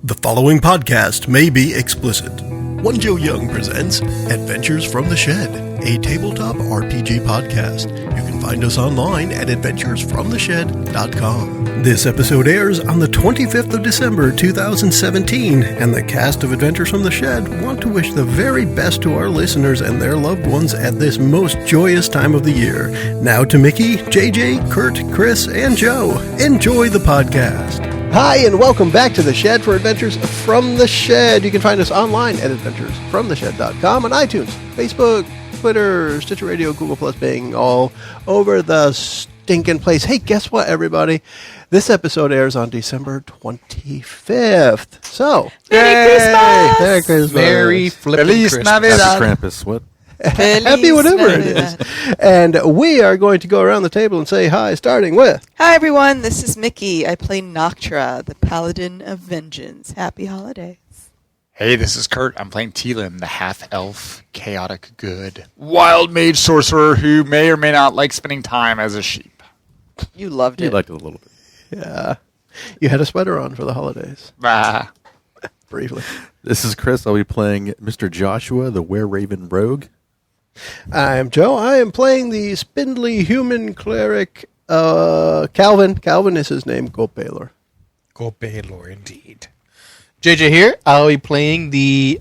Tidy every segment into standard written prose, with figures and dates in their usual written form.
The following podcast may be explicit. One Joe Young presents Adventures from the Shed, a tabletop RPG podcast. You can find us online at adventuresfromtheshed.com. This episode airs on the 25th of December 2017, and the cast of Adventures from the Shed want to wish the very best to our listeners and their loved ones at this most joyous time of the year. Now to Mickie, JJ, Kurt, Chris, and Joe. Enjoy the podcast. Hi, and welcome back to The Shed for Adventures from the Shed. You can find us online at adventuresfromtheshed.com, on iTunes, Facebook, Twitter, Stitcher Radio, Google+, Bing, all over the stinking place. Hey, guess what, everybody? This episode airs on December 25th. So, Merry Christmas! Merry Christmas! Merry flippin' Christmas! Happy Krampus, what? Happy whatever it is. And we are going to go around the table and say hi, starting with... Hi, everyone. This is Mickie. I play Noctra, the Paladin of Vengeance. Happy holidays. Hey, this is Kurt. I'm playing Teelim, the half-elf, chaotic good, wild mage sorcerer who may or may not like spending time as a sheep. You loved it. You liked it a little bit. Yeah. You had a sweater on for the holidays. Bah. Briefly. This is Chris. I'll be playing Mr. Joshua, the Were-Raven Rogue. I am Joe. I am playing the spindly human cleric, Calvin. Calvin is his name. Go Baylor. Go Baylor, indeed. JJ here. I'll be playing the...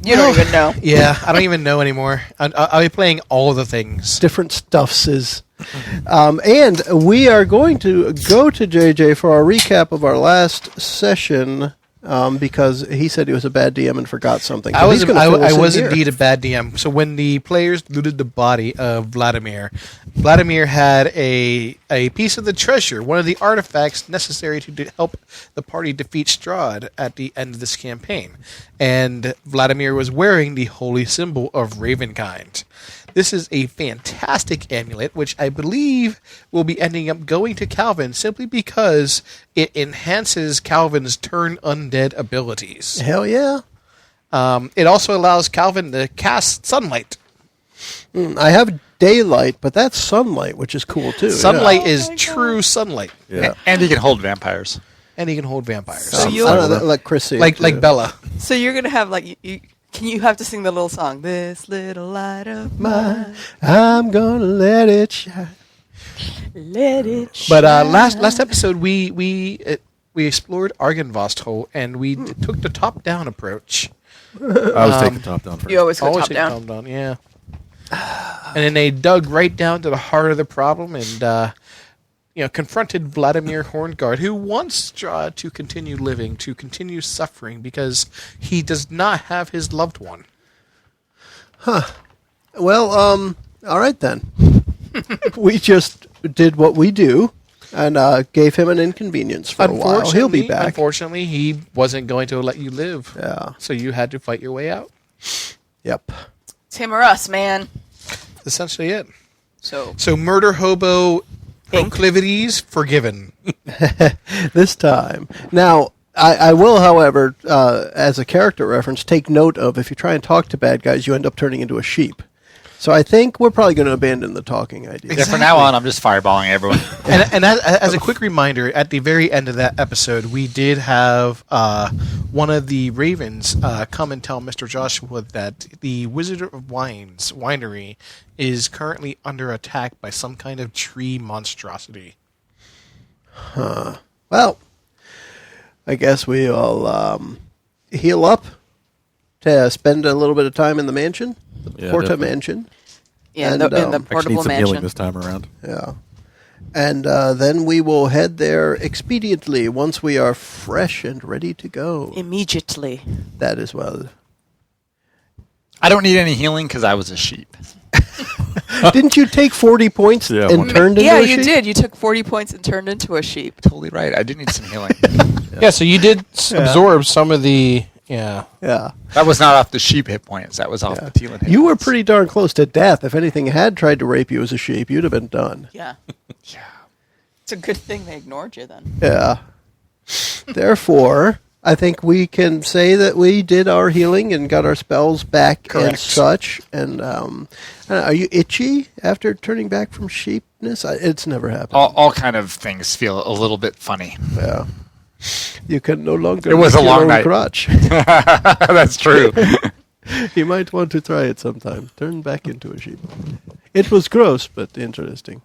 You don't even know. Yeah, I don't even know anymore. I'll be playing all the things. Different stuffs is. And we are going to go to JJ for our recap of our last session because he said he was a bad DM and forgot something. I was here. indeed a bad DM. So when the players looted the body of Vladimir had a piece of the treasure, one of the artifacts necessary to help the party defeat Strahd at the end of this campaign. And Vladimir was wearing the holy symbol of Ravenkind. This is a fantastic amulet, which I believe will be ending up going to Calvin simply because it enhances Calvin's turn undead abilities. Hell yeah. It also allows Calvin to cast sunlight. I have daylight, but that's sunlight, which is cool too. Sunlight is true sunlight. Yeah. And he can hold vampires. And he can hold vampires. So I don't know, let Chris see it, like Bella. So you're going to have, like, you have to sing the little song, This Little Light of Mine. I'm gonna let it shine. Let it shine. But last episode, we explored Argynvost Hole, and we took the top-down approach. I was taking top down first. You always go Always top take down. top-down, yeah. And then they dug right down to the heart of the problem and confronted Vladimir Horngard, who wants Strahd to continue living, to continue suffering, because he does not have his loved one. Well, all right then. We just did what we do and gave him an inconvenience for a while. He'll be back. Unfortunately, he wasn't going to let you live. Yeah. So you had to fight your way out. Yep. It's him or us, man. That's essentially it. So murder hobo proclivities forgiven. This time. Now, I will, however, as a character reference, take note of if you try and talk to bad guys, you end up turning into a sheep. So I think we're probably going to abandon the talking idea. Yeah, from now on, I'm just fireballing everyone. And as a quick reminder, at the very end of that episode, we did have one of the ravens come and tell Mr. Joshua that the Wizard of Wines winery is currently under attack by some kind of tree monstrosity. Well, I guess we'll heal up to spend a little bit of time in the mansion, the Porta definitely. Mansion. Yeah, And, in the Actually need portable some healing mansion. this time around. Yeah. And then we will head there expediently once we are fresh and ready to go. Immediately. That as well. I don't need any healing because I was a sheep. Didn't you take 40 points Yeah, and one- turned into Yeah, a you sheep? did. You took 40 points and turned into a sheep. Totally right. I do need some healing. Yeah, so you did absorb some of the... Yeah. Yeah. That was not off the sheep hit points. That was off the Teelim hit You were points. pretty darn close to death. If anything had tried to rape you as a sheep, you'd have been done. Yeah. Yeah. It's a good thing they ignored you then. Yeah. Therefore, I think we can say that we did our healing and got our spells back and Correct. such. And are you itchy after turning back from sheepness? It's never happened. All kind of things feel a little bit funny. Yeah. You can no longer. It was lick a your long own night. crotch. That's true. You might want to try it sometime. Turn back into a sheep. It was gross, but interesting.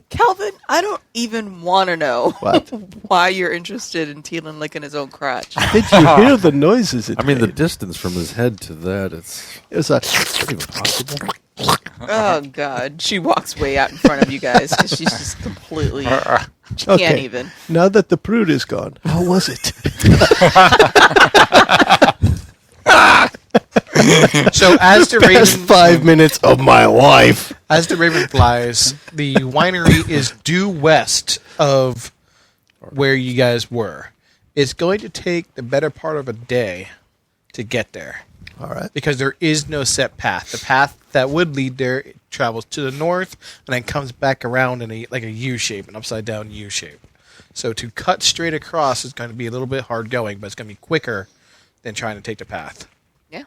Calvin, I don't even want to know What? why you're interested in Teelan licking his own crotch. Did you hear the noises it I mean, the made? distance from his head to that, it's It was a... not even possible. Oh, God. She walks way out in front of you guys because she's just completely... She can't Okay. even. Now that the prude is gone, how was it? So as the Best raven 5 minutes of my life. as the raven flies, the winery is due west of where you guys were. It's going to take the better part of a day to get there All right. because there is no set path. The path that would lead there travels to the north and then comes back around in like a U shape, an upside down U shape. So to cut straight across is going to be a little bit hard going, but it's going to be quicker than trying to take the path. Yeah.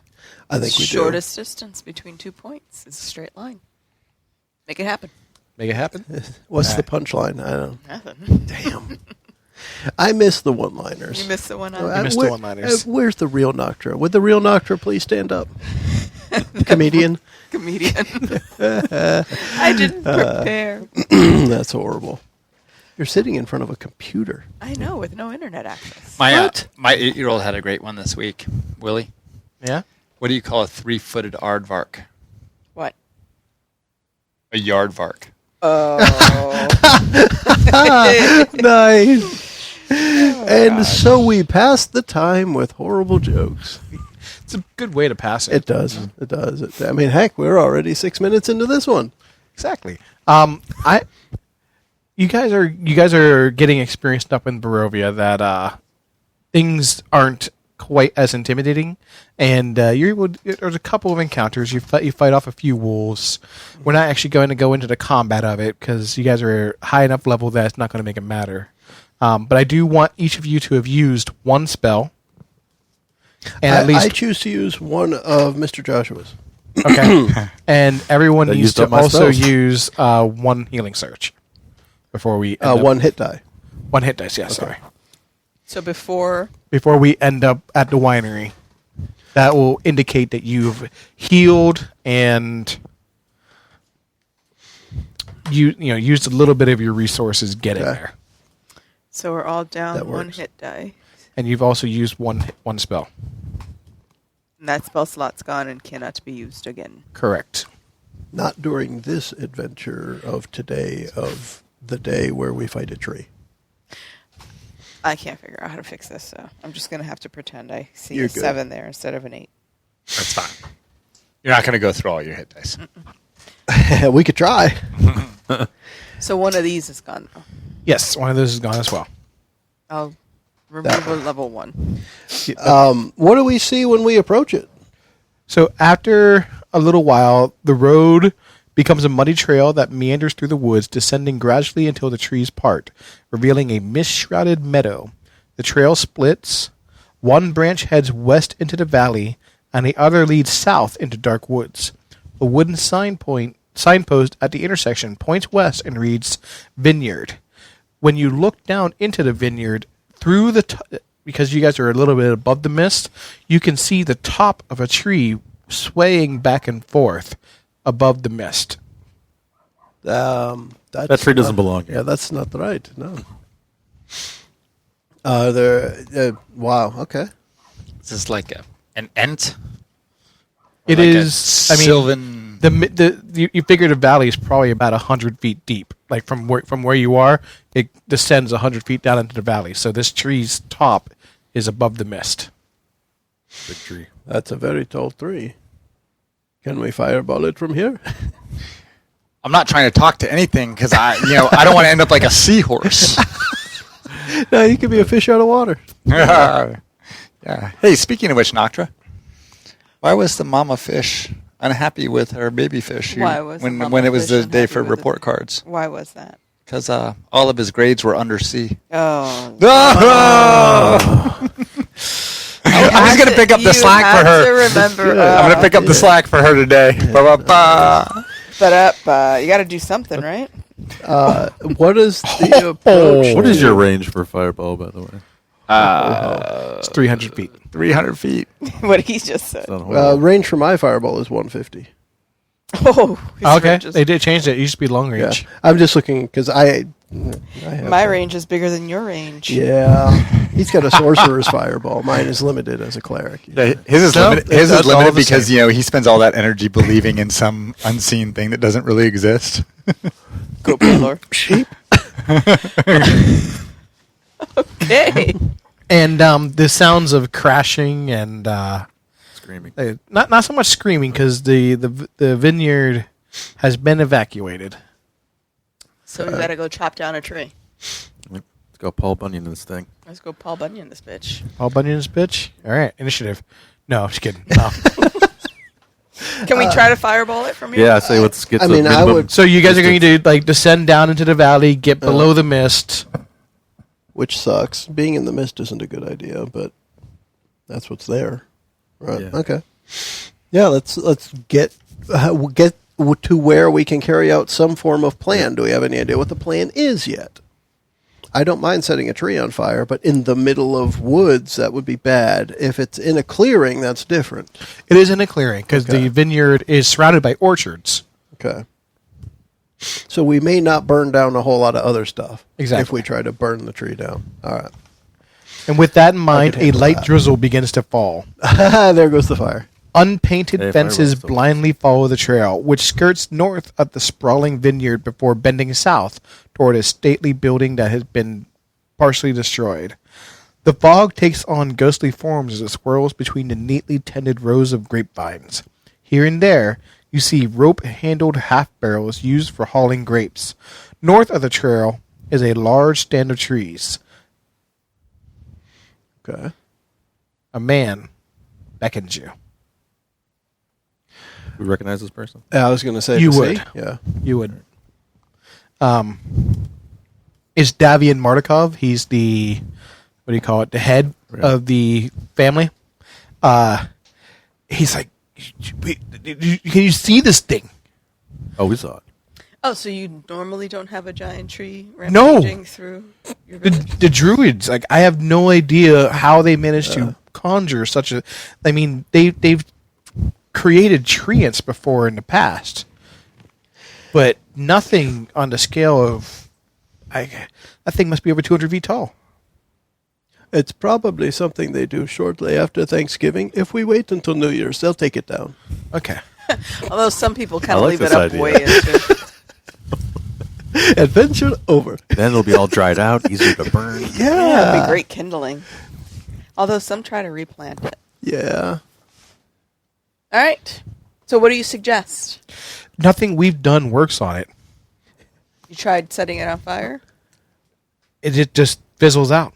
I think we Shortest distance between 2 points is a straight line. Make it happen. Make it happen. do. What's the punchline? I don't. Nothing. Damn. I miss the one-liners. You missed the one Uh, out. You missed the one-liners. Where's the real Noctra? Would the real Noctra please stand up? Comedian. Comedian. I didn't prepare. That's horrible. You're sitting in front of a computer. I know, with no internet access. My What? my 8-year-old had a great one this week. Willie, Yeah. what do you call a 3-footed aardvark? What? A yardvark. Oh. Nice. And so we pass the time with horrible jokes. It's a good way to pass it. It does. It does. I mean, heck, we're already 6 minutes into this one. Exactly. You guys are getting experienced enough in Barovia that things aren't quite as intimidating, and there's a couple of encounters. You fight off a few wolves. We're not actually going to go into the combat of it because you guys are high enough level that it's not going to make it matter. But I do want each of you to have used one spell, and at least I choose to use one of Mr. Joshua's. okay, and everyone I needs used to up my also spells. use one healing search before we end up- One hit die. one hit dice. Yeah, sorry. So before We end up at the winery, that will indicate that you've healed and used a little bit of your resources getting Okay. there, So we're all down That one works. hit die. and you've also used one spell. And that spell slot's gone and cannot be used again. Correct. Not during this adventure of today, of the day where we fight a tree. I can't figure out how to fix this, so I'm just going to have to pretend I see You're a good. 7 there instead of an 8. That's fine. You're not going to go through all your hit dice. We could try. So one of these is gone, though. Yes, one of those is gone as well. I'll remove a level 1. What do we see when we approach it? So after a little while, the road becomes a muddy trail that meanders through the woods, descending gradually until the trees part, revealing a mist-shrouded meadow. The trail splits. One branch heads west into the valley, and the other leads south into dark woods. A wooden signpost at the intersection points west and reads Vineyard. When you look down into the vineyard, through because you guys are a little bit above the mist, you can see the top of a tree swaying back and forth above the mist. That tree doesn't belong here. Yeah, that's not right. No. Wow. Okay. Is this like an ent? It Like is. a I mean, Sylvan. you figure the valley is probably about 100 feet deep. Like from where you are, it descends 100 feet down into the valley. So this tree's top is above the mist. Big tree. That's a very tall tree. Can we fireball it from here? I'm not trying to talk to anything because I don't want to end up like a seahorse. No, you could be a fish out of water. Yeah. Hey, speaking of which, Noctra, why was the mama fish unhappy with her baby fish Why was the when mama it was fish the day unhappy for with the- report cards? Why was that? Because all of his grades were under C. Oh. I'm just gonna pick up the slack for her. You have to remember. I'm gonna pick up the slack for her today. Ba-ba-ba. You got to do something, right? What is the approach? What is your range for fireball, by the way? It's 300 feet. 300 feet. What he just said. Range for my fireball is 150. Oh, his Okay, range is- they did change it. It used to be long Yeah, range. I'm just looking because I have My range is bigger than your range. Yeah, he's got a sorcerer's fireball. Mine is limited as a cleric. Yeah, his is No, limited. His that's is all limited the because same. he spends all that energy believing in some unseen thing that doesn't really exist. Go, Lord. Sheep. Okay. And the sounds of crashing and Screaming. not so much screaming because the vineyard has been evacuated. So we better go chop down a tree. Let's go Paul Bunyan this thing. Let's go Paul Bunyan this bitch. Paul Bunyan's pitch. All right, initiative. No, just kidding. No. Can we try to fireball it from here? Yeah, I say let's get I to mean, I minimum would- So you guys are going distance. to like descend down into the valley, get below the mist. Which sucks. Being in the mist isn't a good idea, but that's what's there. Right. Yeah. Okay. Yeah. Let's get to where we can carry out some form of plan. Do we have any idea what the plan is yet? I don't mind setting a tree on fire, but in the middle of woods, that would be bad. If it's in a clearing, that's different. It is in a clearing because Okay. the vineyard is surrounded by orchards. Okay. So we may not burn down a whole lot of other stuff. Exactly. If we try to burn the tree down. All right. And with that in mind, could a handle light that. drizzle begins to fall. There goes the fire. Unpainted Hey, fences fireworks, though. blindly follow the trail, which skirts north of the sprawling vineyard before bending south toward a stately building that has been partially destroyed. The fog takes on ghostly forms as it swirls between the neatly tended rows of grapevines. Here and there, you see rope-handled half-barrels used for hauling grapes. North of the trail is a large stand of trees. Okay. A man beckons you. We recognize this person? Yeah, I was going to say You to would. see. Yeah. You would. Is Davian Mardukov. He's the, what do you call it, the head Right. of the family. He's like, can you see this thing? Oh, we saw it. Oh, so you normally don't have a giant tree No. rampaging through your village? The druids, like, I have no idea how they managed to conjure such a. I mean, they've created treants before in the past, but nothing on the scale of. That thing must be over 200 feet tall. It's probably something they do shortly after Thanksgiving. If we wait until New Year's, they'll take it down. Okay. Although some people kind I of like leave this it up idea. way into. Adventure over. Then it'll be all dried out, easier to burn. Yeah, it'd be great kindling. Although some try to replant it. Yeah. All right. So what do you suggest? Nothing we've done works on it. You tried setting it on fire? It just fizzles out.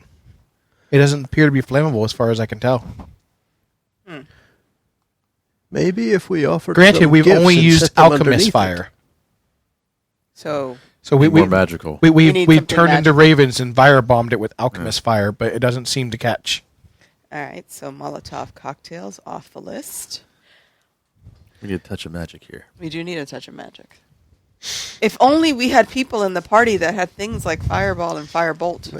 It doesn't appear to be flammable as far as I can tell. Maybe if we offer. Granted, we've only used alchemist fire. So So we More magical. We need we something turned into magical. ravens and firebombed it with alchemist fire, but it doesn't seem to catch. all right. So Molotov cocktails off the list. We need a touch of magic here. We do need a touch of magic. If only we had people in the party that had things like fireball and firebolt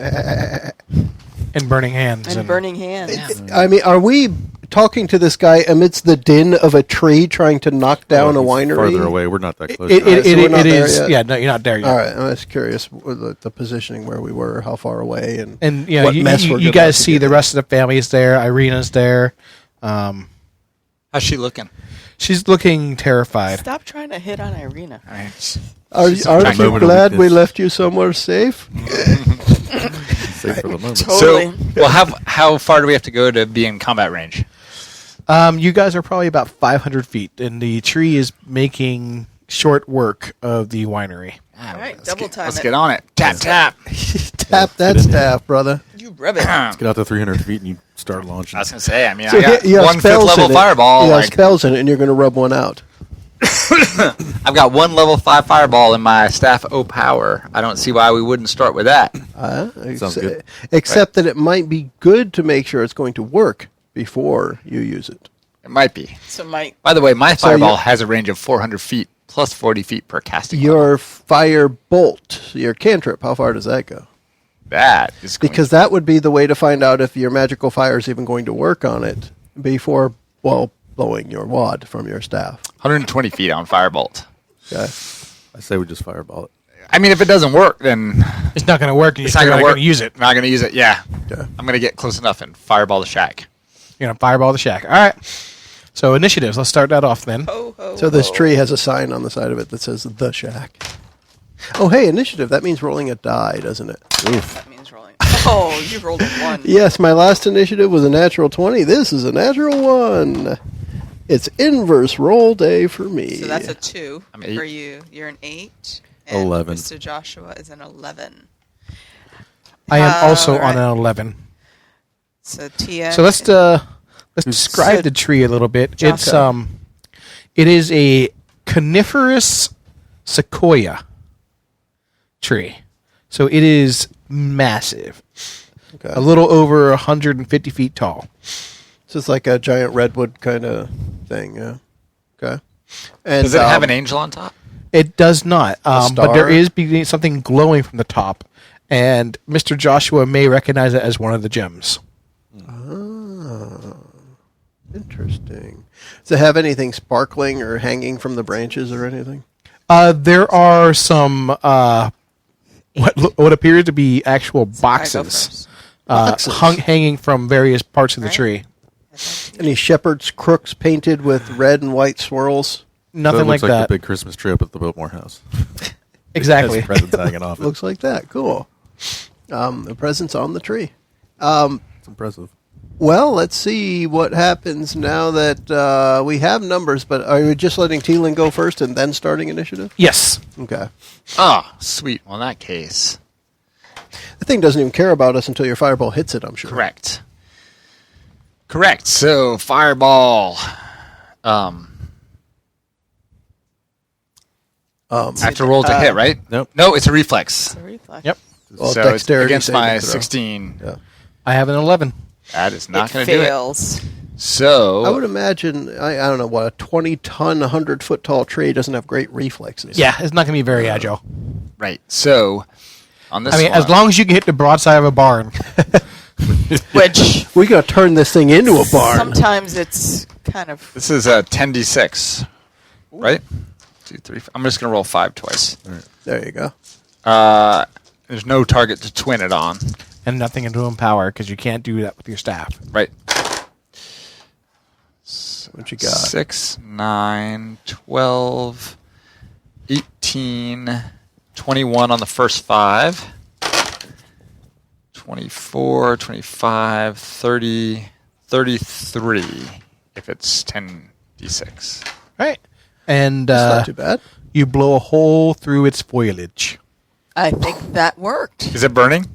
And burning hands. and burning hands. I mean, are we talking to this guy amidst the din of a tree trying to knock down a Well, he's winery? Farther away. We're not that close. It Alright, so we're not there is. yet? Yeah, no, you're not there yet. All right, I'm just curious what the positioning where we were, how far away, and And you know, what mess we're you gonna guys have to see get the in. rest of the family's there. Irina's there. How's she looking? She's looking terrified. Stop trying to hit on Irina. All right. Aren't trying you to- glad we weakness. left you somewhere safe? Safe for the moment. Totally. So, well, how far do we have to go to be in combat range? You guys are probably about 500 feet, and the tree is making short work of the winery. All right, double time Let's it. get on it. Tap, tap. Tap that staff, brother. You rub it. Let's get out to 300 feet and you start launching. I was going to say, I mean, So I got you have 1/5 spells level in it. fireball. You have Like, spells in it, and you're going to rub one out. I've got 1 level 5 fireball in my staff O power. I don't see why we wouldn't start with that. Sounds good. Except that it might be good to make sure it's going to work before you use it. It might be. So Mike, By the way, my So fireball you- has a range of 400 feet plus 40 feet per casting. level. Your fire bolt, your cantrip, how far does that go? That is going Because that would be the way to find out if your magical fire is even going to work on it before, blowing your wad from your staff. 120 feet on firebolt. Okay. I say we just fireball it. I mean, if it doesn't work, then It's not going to work. And it's you're not not going to going work. to use it. Not going to use it. Yeah. Okay. I'm going to get close enough and fireball the shack. You're going to fireball the shack. All right. So initiatives. Let's start that off then. Ho, ho, So this ho. tree has a sign on the side of it that says the shack. Oh, hey, initiative. That means rolling a die, doesn't it? That means rolling. Oh, you rolled a 1. Yes, my last initiative was a natural 20. This is a natural 1. It's inverse roll day for me. So that's a 2 I'm 8. for you. You're an 8. And 11. Mr. Joshua is an 11. I am also All right. on an 11. So TN. So let's describe So- the tree a little bit. Jocko. It is a coniferous sequoia tree. So it is massive. Okay. A little over 150 feet tall. So it's like a giant redwood kind of thing, yeah. Okay. And Does it have an angel on top? It does not, but star? there is something glowing from the top, and Mr. Joshua may recognize it as one of the gems. Interesting. Does it have anything sparkling or hanging from the branches or anything? There are some what appears to be actual All right, go boxes, first. hanging from various parts of the Right. tree. Any shepherd's crooks painted with red and white swirls? Nothing So it like looks like that. the big Christmas tree up at the Biltmore house. Exactly. Has presents hanging off it. Looks like that. Cool. The present's on the tree. It's impressive. Well, let's see what happens now that we have numbers, but are you just letting Teelan go first and then starting initiative? Yes. Okay. Oh, sweet. Well, in that case, The thing doesn't even care about us until your fireball hits it, I'm sure. correct. Correct. So, fireball. Have to roll to hit, right? Nope. No, it's a reflex. It's a reflex. Yep. Well, so it's dexterity against my saving throw. 16. Yeah. I have an 11. That is not It going to do it. fails. So, I would imagine, I don't know, what, a 20-ton, 100-foot tall tree doesn't have great reflexes. Yeah, it's not going to be very agile. right. So, on this I mean, one, as long as you can hit the broadside of a barn. Which We got to turn this thing into a barn. sometimes it's kind of. this is a 10d6, right? 2, 3. I'm just going to roll 5 twice. There you go. There's no target to twin it on, And nothing to empower, because you can't do that with your staff. right? What you got? 6, 9, 12, 18, 21 on the first 5, 24, 25, 30, 33 if it's 10d6. Right. And That's not too bad. you blow a hole through its foliage. I think that worked. Is it burning?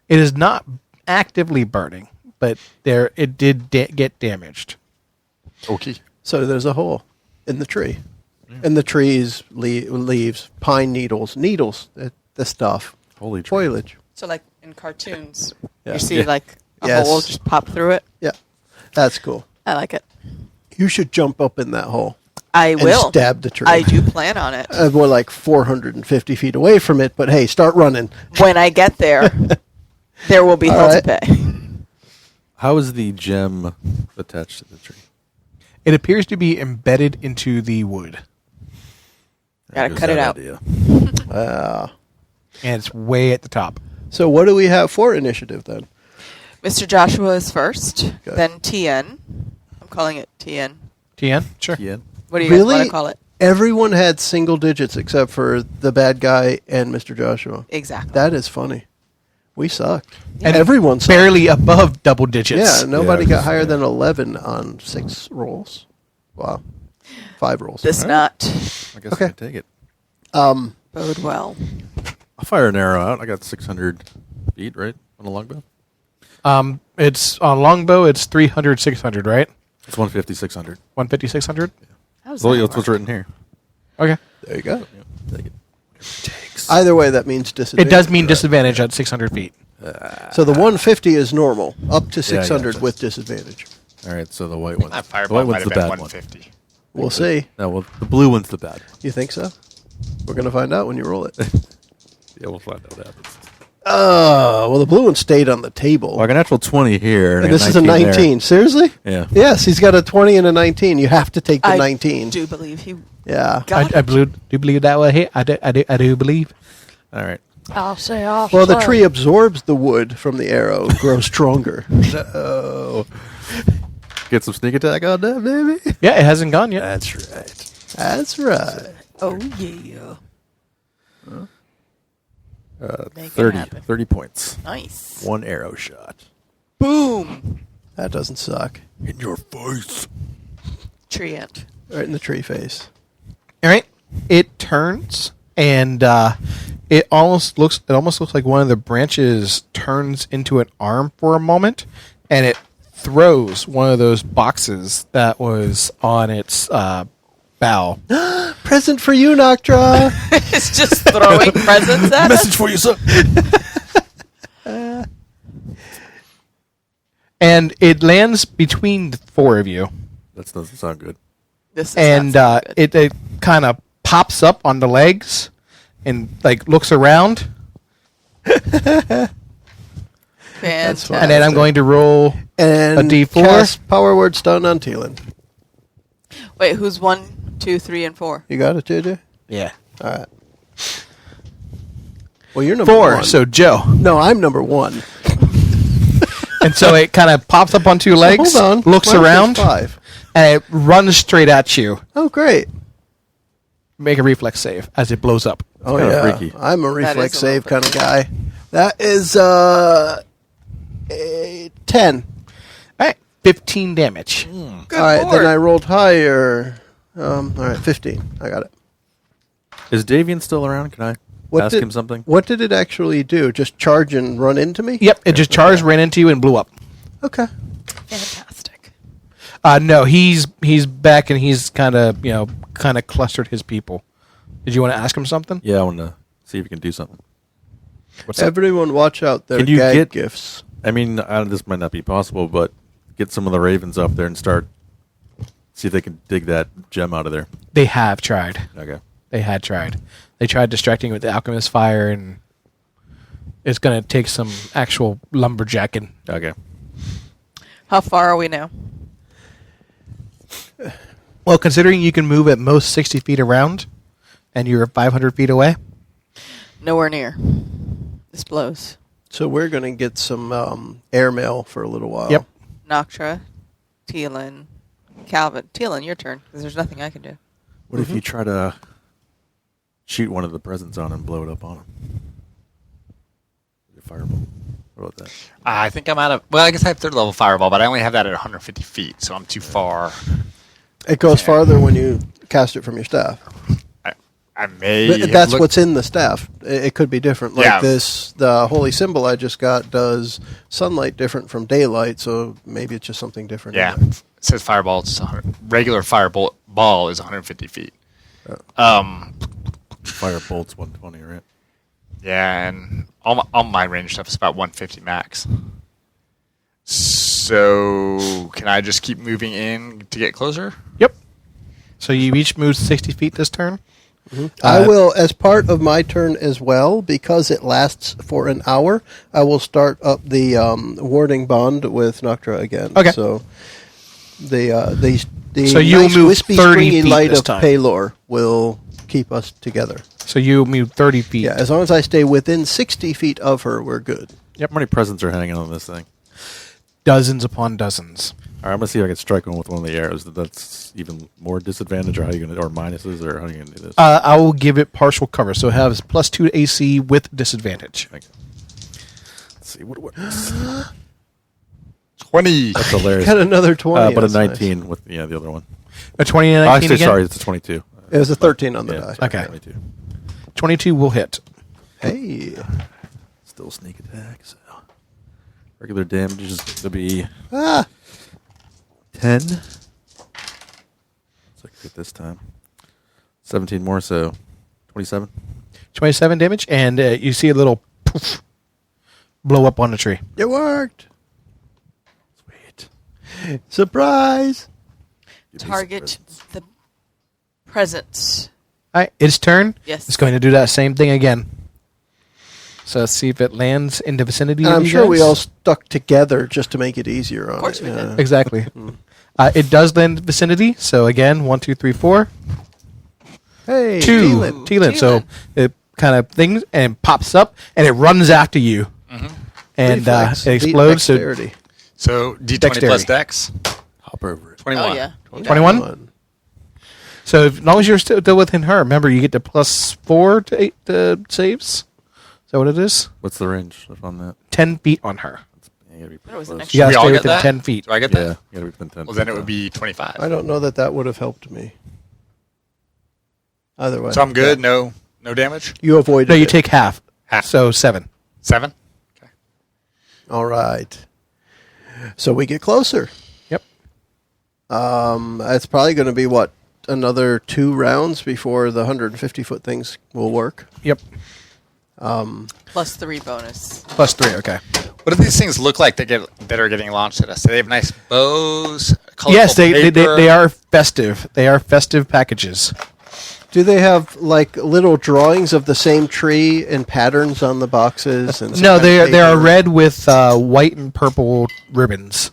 It is not actively burning, but it did get damaged. Okay. So there's a hole in the tree. And the trees, leaves, pine needles, the stuff, Holy tree. foliage. So, like in cartoons, Yeah. you see Yeah. like a Yes. hole just pop through it. Yeah, that's cool. I like it. You should jump up in that hole I and will. stab the tree. I do plan on it. We're like 450 feet away from it, but hey, start running. When I get there, there will be hell right. to pay. How is the gem attached to the tree? It appears to be embedded into the wood, Gotta There's cut it that out. idea. and it's way at the top. So what do we have for initiative then? Mr. Joshua is first, Okay. then TN. I'm calling it TN. TN? Sure. Yeah. What do you guys want Really? to call it? Everyone had single digits except for the bad guy and Mr. Joshua. Exactly. That is funny. We sucked. And Everyone sucked. Barely above double digits. Yeah, nobody Yeah, got 'cause- higher yeah. than 11 on 6 rolls. Wow. 5 rolls. Does All not I guess Okay. I can take it. bode well. I'll fire an arrow out. I got 600 feet, right? On a longbow? It's on longbow, it's 300, 600, right? It's 150, 600. 150, 600? How's So that that's what's work? written here. Okay. There you go. Yeah, take it. Takes. Either way, that means It disadvantage. does mean disadvantage at 600 feet. So the 150 is normal, up to Yeah, 600 yeah. with disadvantage. All right, so the white one. That The fireball white might one's have the been bad one. 150. We'll see. No, well, the blue one's the bad. You think so? We're going to find out when you roll it. Yeah, we'll find out what happens. Oh, well, the blue one stayed on the table. Like a natural 20 here. And this is a 19. there. Seriously? Yeah. Yes, he's got a 20 and a 19. You have to take the 19. I do believe he Yeah. got I do believe that way. Hey, I do believe. All right. I'll say off. Well, the tree absorbs the wood from the arrow, grows stronger. Oh. Get some sneak attack on that, baby. Yeah, it hasn't gone yet. That's right. That's right. Oh, yeah. Make it 30. happen. 30 points. Nice. One arrow shot. Boom. That doesn't suck. In your face. Tree ant. Right in the tree face. All right. It turns and it almost looks like one of the branches turns into an arm for a moment, and it throws one of those boxes that was on its bow. Present for you, Noctra. It's just throwing presents at us. for you, sir. And it lands between the four of you. That doesn't sound good. This is And not so good. it kind of pops up on the legs and like looks around. Fantastic. fine. And then I'm going to roll And a D4. cast Power Word Stun on Teelan. Wait, who's 1, 2, 3, and 4? You got it, JJ? Yeah. All right. Well, you're number 4. one. So Joe. No, I'm number 1. And so it kind of pops up on two legs, Hold on. looks Mine around, says 5. and it runs straight at you. Oh, great. Make a reflex save as it blows up. Oh, kinda yeah. freaky. I'm a That reflex is a little save kind of guy. That is a 10. All right, 15 damage. Good All right, lord. then I rolled higher. All right, 15. I got it. Is Davian still around? Can I ask him something? What did it actually do? Just charge and run into me? Yep, it just charged, ran into you, and blew up. Okay. Fantastic. No, he's back, and he's kind of clustered his people. Did you want to ask him something? Yeah, I want to see if you can do something. What's up? Everyone watch out. Their Can you gag get- gifts. I mean, this might not be possible, but get some of the ravens up there and see if they can dig that gem out of there. They have tried. Okay. They had tried. They tried distracting with the alchemist fire, and it's going to take some actual lumberjacking. Okay. How far are we now? Well, considering you can move at most 60 feet around, and you're 500 feet away, Nowhere near. This blows. So we're going to get some airmail for a little while. Yep. Noctra, Teelan, Calvin. Teelan, your turn, because there's nothing I can do. What if you try to shoot one of the presents on and blow it up on him? Fireball. What about that? I think I'm out of. Well, I guess I have third level fireball, but I only have that at 150 feet, so I'm too far. It goes farther when you cast it from your staff. I may. But have that's looked- what's in the staff. It could be different. Like Yeah. the holy symbol I just got does sunlight different from daylight, so maybe it's just something different. in Yeah, there. it says fireball. It's regular fireball ball is 150 feet. Fire bolts 120, right? Yeah, and all my range stuff is about 150 max. So can I just keep moving in to get closer? Yep. So you each moved 60 feet this turn? I will, as part of my turn as well, because it lasts for an hour, I will start up the warding bond with Noctra again. Okay. So the So you'll nice move wispy 30 stringy feet light this of time. Palor will keep us together. So you move 30 feet. Yeah, as long as I stay within 60 feet of her, we're good. Yep. How many presents are hanging on this thing? Dozens upon dozens. All right, I'm gonna see if I can strike one with one of the arrows. That's even more disadvantage, or how you gonna, or minuses, or how you gonna do this? I will give it partial cover, so it has +2 to AC with disadvantage. Okay. Let's see what works. 20. That's hilarious. Got another 20. But a that's nice. 19 with the other one. A 20 and Oh, 19 actually, again? sorry, it's a 22. It was a 13 on the Yeah, die. sorry, Okay. 22. 22 will hit. Hey. Still sneak attack. So regular damage is gonna be Ah. 10. So I can get this time. 17 more, so 27. 27 damage, and you see a little poof blow up on the tree. It worked. Sweet. Surprise. Give me some Target presents. the presents. All right, its turn. Yes. It's going to do that same thing again. So let's see if it lands in the vicinity. And of I'm you sure we guys. all stuck together just to make it easier on Of course it. we did. yeah. Exactly. It does land in the vicinity. So again, 1, 2, 3, 4. Hey, Two. Teelan. Teelan. So it kind of things and pops up and it runs after you. And Reflex, it beat explodes. So dexterity. So D20 Dexterity. plus Dex. Hop over it. 21. Oh yeah. 21? So as long as you're still within her, remember you get the +4 to 8 saves. Is that what it is? What's the range on that? 10 feet on her. You gotta be That was an close. extra- You gotta We all stay get within that? 10 feet. Do I get Yeah, that? you gotta be within 10. Well, then it feet, would be 25. I don't know that would have helped me. Either way. So I'm good. Yeah. No damage. You avoided No, you it. take half. Half. So 7. 7. All right. So we get closer. Yep. It's probably going to be, what, another 2 rounds before the 150-foot things will work. Yep. +3 bonus. +3. Okay. What do these things look like that are getting launched at us? Do they have nice bows? Yes, colorful paper? they are festive. They are festive packages. Do they have, like, little drawings of the same tree and patterns on the boxes? And some No, kind of they are paper? red with white and purple ribbons.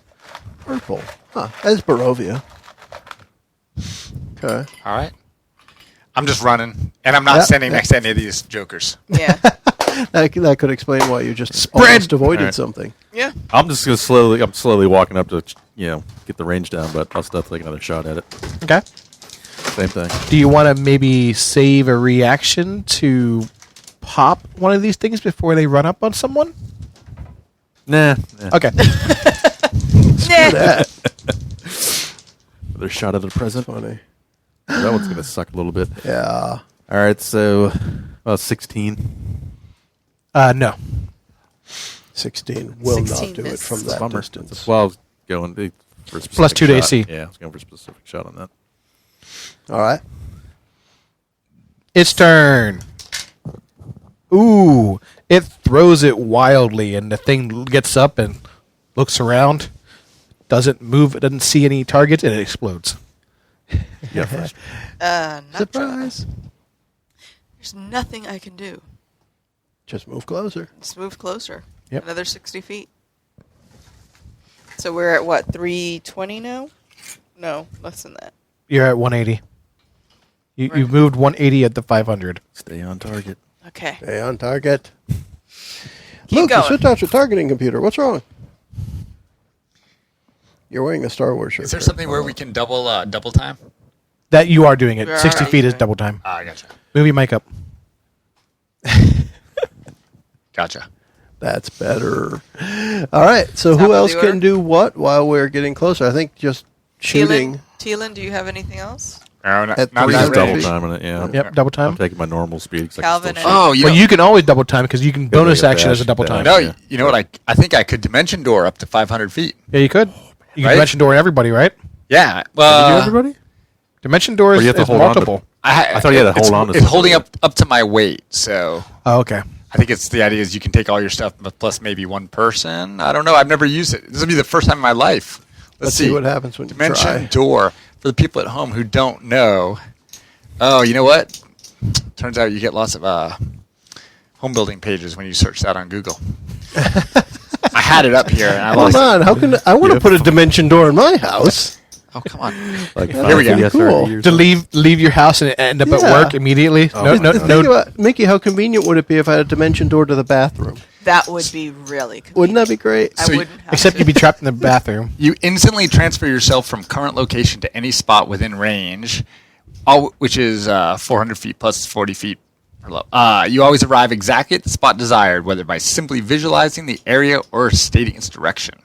Purple. Huh. As Barovia. Okay. All right. I'm just running, and I'm not Yeah, standing yeah. next to any of these jokers. Yeah. That could explain why you just Spread! almost avoided All right. something. Yeah. I'm just gonna slowly walking up to get the range down, but I'll still take another shot at it. Okay. Same thing. Do you want to maybe save a reaction to pop one of these things before they run up on someone? Nah. Okay. Nah. Another shot at the present. Funny. That one's gonna suck a little bit. Yeah. All right, so 16. No. 16 will 16 not do it missed. from that Bummer. distance. Well, I was going for a specific Plus 2 to shot. AC. Yeah, I was going for a specific shot on that. All right. Its turn. Ooh. It throws it wildly, and the thing gets up and looks around. Doesn't move. It doesn't see any targets, and it explodes. Yeah, first. Not Surprise. There's nothing I can do. Just move closer. Just move closer. Yep. Another 60 feet. So we're at what, 320 now? No, less than that. You're at 180. You've Right. moved 180 at the 500. Stay on target. Okay. Stay on target. Keep Luke, you going. switched out your targeting computer. What's wrong? You're wearing a Star Wars shirt. Is there right? something where we can double time? That you are doing it. We are 60 feet is doing it. double time. I gotcha. Move your mic up. Gotcha. That's better. All right. So Top who of the else order. can do what while we're getting closer? I think just shooting. Teelan, do you have anything else? No, not, At not three that Just range. double range. time on it. Yeah. Yep, double I'm time. taking my normal speed. 'Cause I can Calvin still and- shoot. Oh, you Well, know, you can always double time because you can bonus like a action as a dash, double dash. time. no, Yeah. you know what? I think I could dimension door up to 500 feet. Yeah, you could. You can Right? dimension door everybody, right? Yeah. Did you do everybody? Dimension door Or is, you have to is hold on to- multiple. I thought you had to hold it's- on to It's something. holding up to my weight, so Oh, okay. I think it's the idea is you can take all your stuff but plus maybe one person. I don't know. I've never used it. This will be the first time in my life. Let's see what happens when you Dimension try. door for the people at home who don't know. Oh, you know what? Turns out you get lots of home building pages when you search that on Google. I had it up here and I Hold lost it. on. How can I want to put a dimension door in my house? Oh, come on. Like Here we go. Yes, Cool. sir. To leave your house and end up at Yeah. work immediately. Oh, Think about, Mickey, how convenient would it be if I had a dimension door to the bathroom? That would be really convenient. Wouldn't that be great? I So you- wouldn't have except to. you'd be trapped in the bathroom. You instantly transfer yourself from current location to any spot within range, which is 400 feet plus 40 feet per level. You always arrive exactly at the spot desired, whether by simply visualizing the area or stating its direction.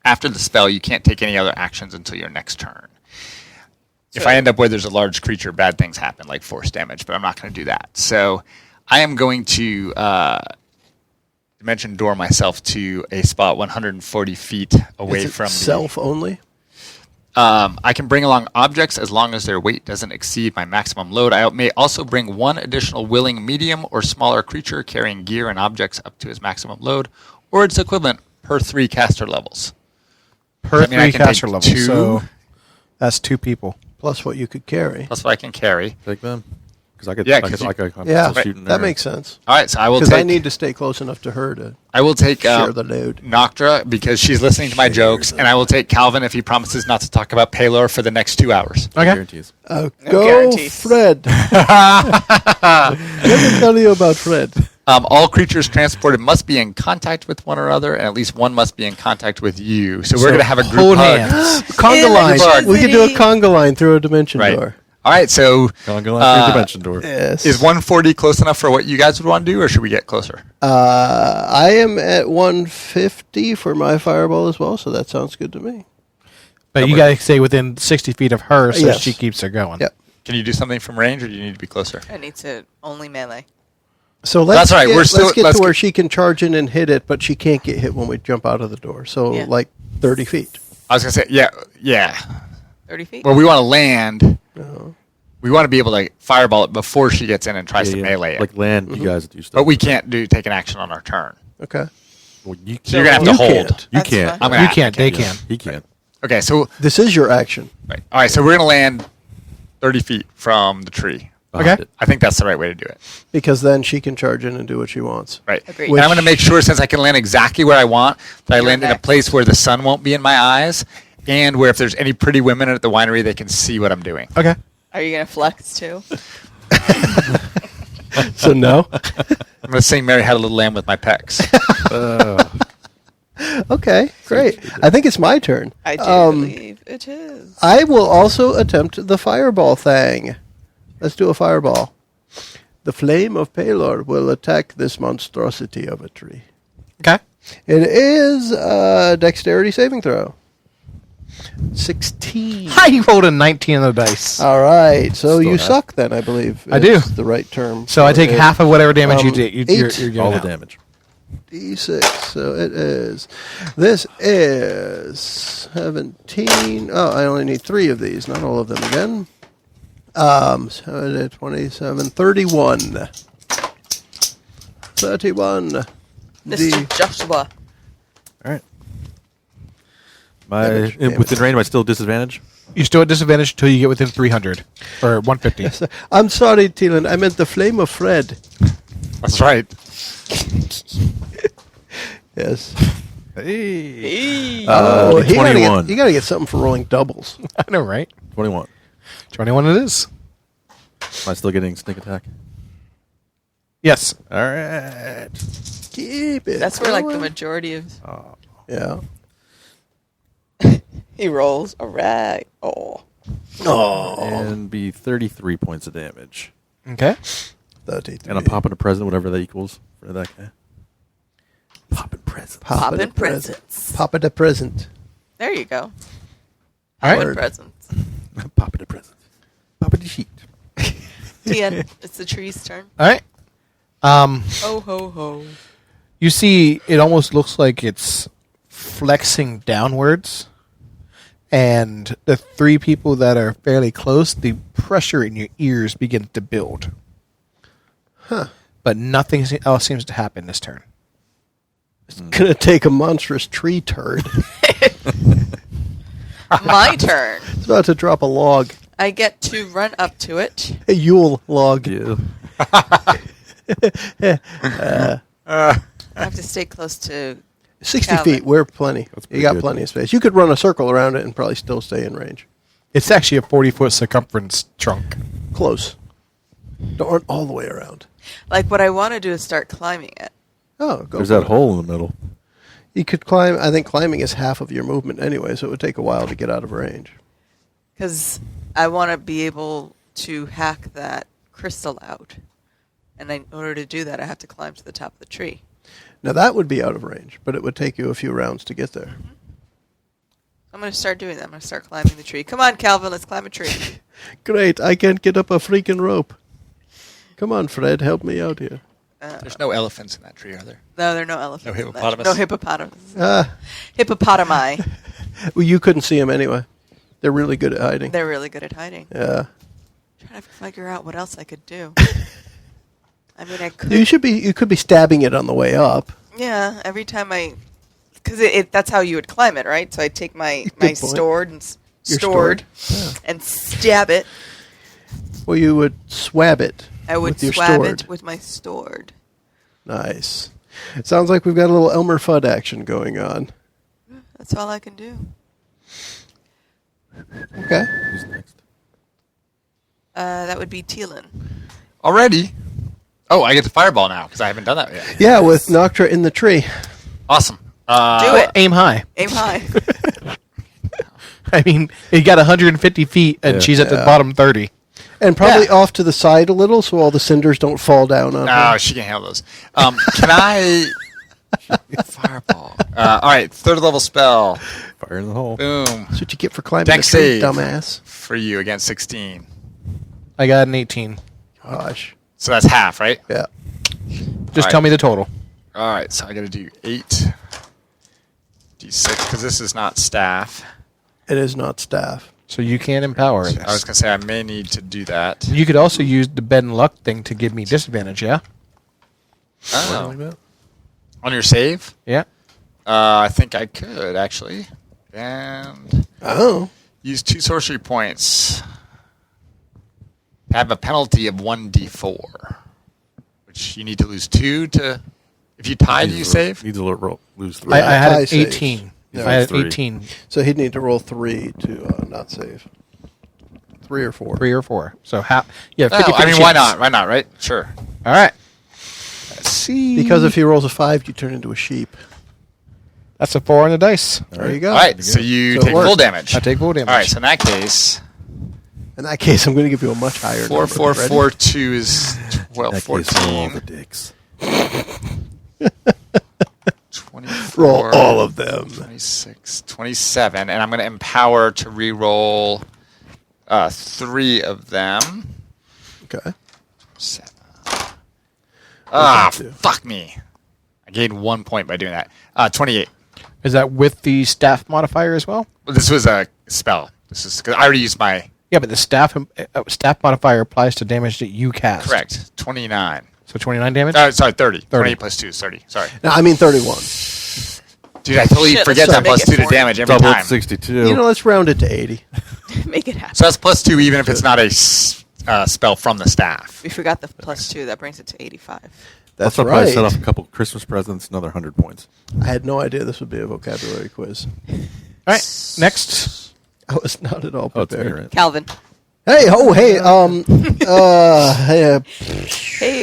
After the spell, you can't take any other actions until your next turn. If I end up where there's a large creature, bad things happen, like force damage, but I'm not going to do that. So I am going to dimension door myself to a spot 140 feet away Is it from self only? I can bring along objects as long as their weight doesn't exceed my maximum load. I may also bring one additional willing medium or smaller creature carrying gear and objects up to his maximum load, or its equivalent per 3 caster levels. Per Does that mean I 3 can caster take level. 2? So that's 2 people. Plus what you could carry. Plus what I can carry. Take them. Because I could, Yeah, I 'cause could, you- I could, I'm Yeah, still shooting that there. makes sense. All right, so I will Because I take. need to stay close enough to her to I will take share the load. Noctra because she's listening to my jokes, and I will take Calvin if he promises not to talk about Palor for the next 2 hours. Okay. Guarantees. Go, guarantees. Fred. Let me tell you about Fred. All creatures transported must be in contact with one another, and at least one must be in contact with you. So we're going to have a group hold hug. hands. Conga line. Electricity. We could do a conga line through a dimension Right. door. All right, so Going to go through dimension door. Yes. is 140 close enough for what you guys would want to do, or should we get closer? I am at 150 for my fireball as well, so that sounds good to me. But you got to stay within 60 feet of her so Yes. she keeps her going. Yep. Can you do something from range, or do you need to be closer? I need to only melee. So let's That's right, Get, we're still- let's get let's to where get- she can charge in and hit it, but she can't get hit when we jump out of the door. So Yeah. like 30 feet. I was going to say, yeah. 30 feet? Well, we want to land. We want to be able to fireball it before she gets in and tries to melee it. Like land, you guys do stuff. But we can't take an action on our turn. Okay. Well, you So you're going to have to You hold. can't. You That's can't. fine. I'm gonna- You can't. They Yeah, can. He can't. Okay, so This is your action right. All right, so we're going to land 30 feet from the tree. Behind Okay. it. I think that's the right way to do it. because then she can charge in and do what she wants. Right. Agreed. And I'm going to make sure, since I can land exactly where I want, that I land in a next. place where the sun won't be in my eyes, and where if there's any pretty women at the winery, they can see what I'm doing. Okay. Are you going to flex too? So no. I'm going to sing "Mary Had a Little Lamb" with my pecs. Okay, great. I think it's my turn. I do believe it is. I will also attempt the fireball thing. Let's do a fireball. The flame of Palor will attack this monstrosity of a tree. Okay. It is a dexterity saving throw. 16. Hi, you rolled a 19 on the dice. All right, so Still you has- suck then, I believe. I do. Is the right term. So I for take it. half of whatever damage you Um, did. eight. You're getting All the out. damage. D6. So it is. This is 17. Oh, I only need 3 of these, not all of them again. 27, 31. 31. Mr. Joshua. All right. My Damage, within range, am I still disadvantage? You're still at disadvantage until you get within 300 or 150. I'm sorry, Teelan. I meant the flame of Fred. That's right. Yes. Hey. Hey. He gotta 21. you got to get something for rolling doubles. I know, right? 21. 21 it is. Am I still getting sneak attack? Yes. All right. Keep it. That's where like the going. majority of Yeah. he rolls. All right. Oh. And be 33 points of damage. Okay. 33. And I'm popping a present, whatever that equals for that guy. Popping presents. Poppin' presents. Pop it a present. There you go. All right. Poppin' presents. Popping a present. Popping the sheet. Tien, it's the tree's turn. All right. Ho ho ho. You see, it almost looks like it's flexing downwards. And the 3 people that are fairly close, the pressure in your ears begins to build. Huh. But nothing else seems to happen this turn. It's going to take a monstrous tree turd. My turn. It's about to drop a log. I get to run up to it. A Yule log. Yeah. I have to stay close to 60 Calvin. feet. We're plenty. You pretty got good. plenty of space. You could run a circle around it and probably still stay in range. It's actually a 40-foot circumference trunk. Close. Don't run all the way around. like what I want to do is start climbing it. Oh, go There's for that it. hole in the middle. You could climb. I think climbing is half of your movement anyway, so it would take a while to get out of range. Because I want to be able to hack that crystal out. And in order to do that, I have to climb to the top of the tree. Now that would be out of range, but it would take you a few rounds to get there. I'm going to start doing that. I'm going to start climbing the tree. Come on, Calvin, let's climb a tree. Great, I can't get up a freaking rope. Come on, Fred, help me out here. There's no elephants in that tree, are there? No, there are no elephants. No in that. hippopotamus? No hippopotamus. Ah, Hippopotami. well, you couldn't see them anyway. They're really good at hiding. They're really good at hiding. Yeah. Trying to figure out what else I could do. I mean, I could. You could be stabbing it on the way up. Yeah, every time because that's how you would climb it, right? So I take my point. stored and Your stored stored, and stab it. or you would swab it? I would with your swab sword? it with my sword. Nice. It sounds like we've got a little Elmer Fudd action going on. That's all I can do. Okay. Who's next? That would be Teelan. Already? Oh, I get the fireball now because I haven't done that yet. Yeah, with Noctra in the tree. Awesome. Do it. Aim high. Aim high. I mean, you got 150 feet, and Yeah. she's at the bottom 30. And probably off to the side a little so all the cinders don't fall down on No, her. she can handle those. Can I... Fireball. All right, third level spell. Fire in the hole. Boom. That's what you get for climbing Dex the tree, save. dumbass. For you against 16. I got an 18. Gosh. So that's half, right? Yeah. Just All tell right. me the total. All right, so I got to do 8 d6 because this is not staff. It is not staff. So you can empower this. I was going to say I may need to do that. You could also use the bed and luck thing to give me disadvantage, yeah? Oh. Like that? On your save? Yeah. I think I could, actually. And Oh. use 2 sorcery points. Have a penalty of 1d4. Which you need to lose 2 to... If you tie, do you save? Need to lose 3. I had tie an saves. 18. Yeah, I had three. 18. So he'd need to roll 3 to not save. 3 or 4. 3 or 4. So yeah, No, 50 I mean, why not? Why not, right? Sure. All right. Let's see. Because if he rolls a 5, you turn into a sheep. That's a 4 on the dice. There you go. All right, so you So it take works. full damage. I take full damage. All right, so in that case, In that case, I'm going to give you a much higher 4, number. 4, Ready? 4, 2 is 12, That gives him all the 14, dicks. 24. Roll all of them. 26, 27, and I'm going to empower to re-roll 3 of them. Okay. 7. Ah, Okay, too. fuck me. I gained 1 point by doing that. 28. Is that with the staff modifier as well? Well, this was a spell. This is because I already used my Yeah, but the staff modifier applies to damage that you cast. correct 29. So 29 damage? Sorry, 30. 30. 28 plus 2 is 30. Sorry. No, I mean 31. Dude, I totally Shit, forget let's that make plus it 2 to 40. damage every Double time. 62. You know, let's round it to 80. Make it happen. So that's plus 2 even if it's not a spell from the staff. We forgot the plus 2. That brings it to 85. That's also probably set right. off a couple Christmas presents, another 100 points. I had no idea this would be a vocabulary quiz. All right, next. I was not at all Oh, it's me, prepared. right? Calvin. Hey, Hey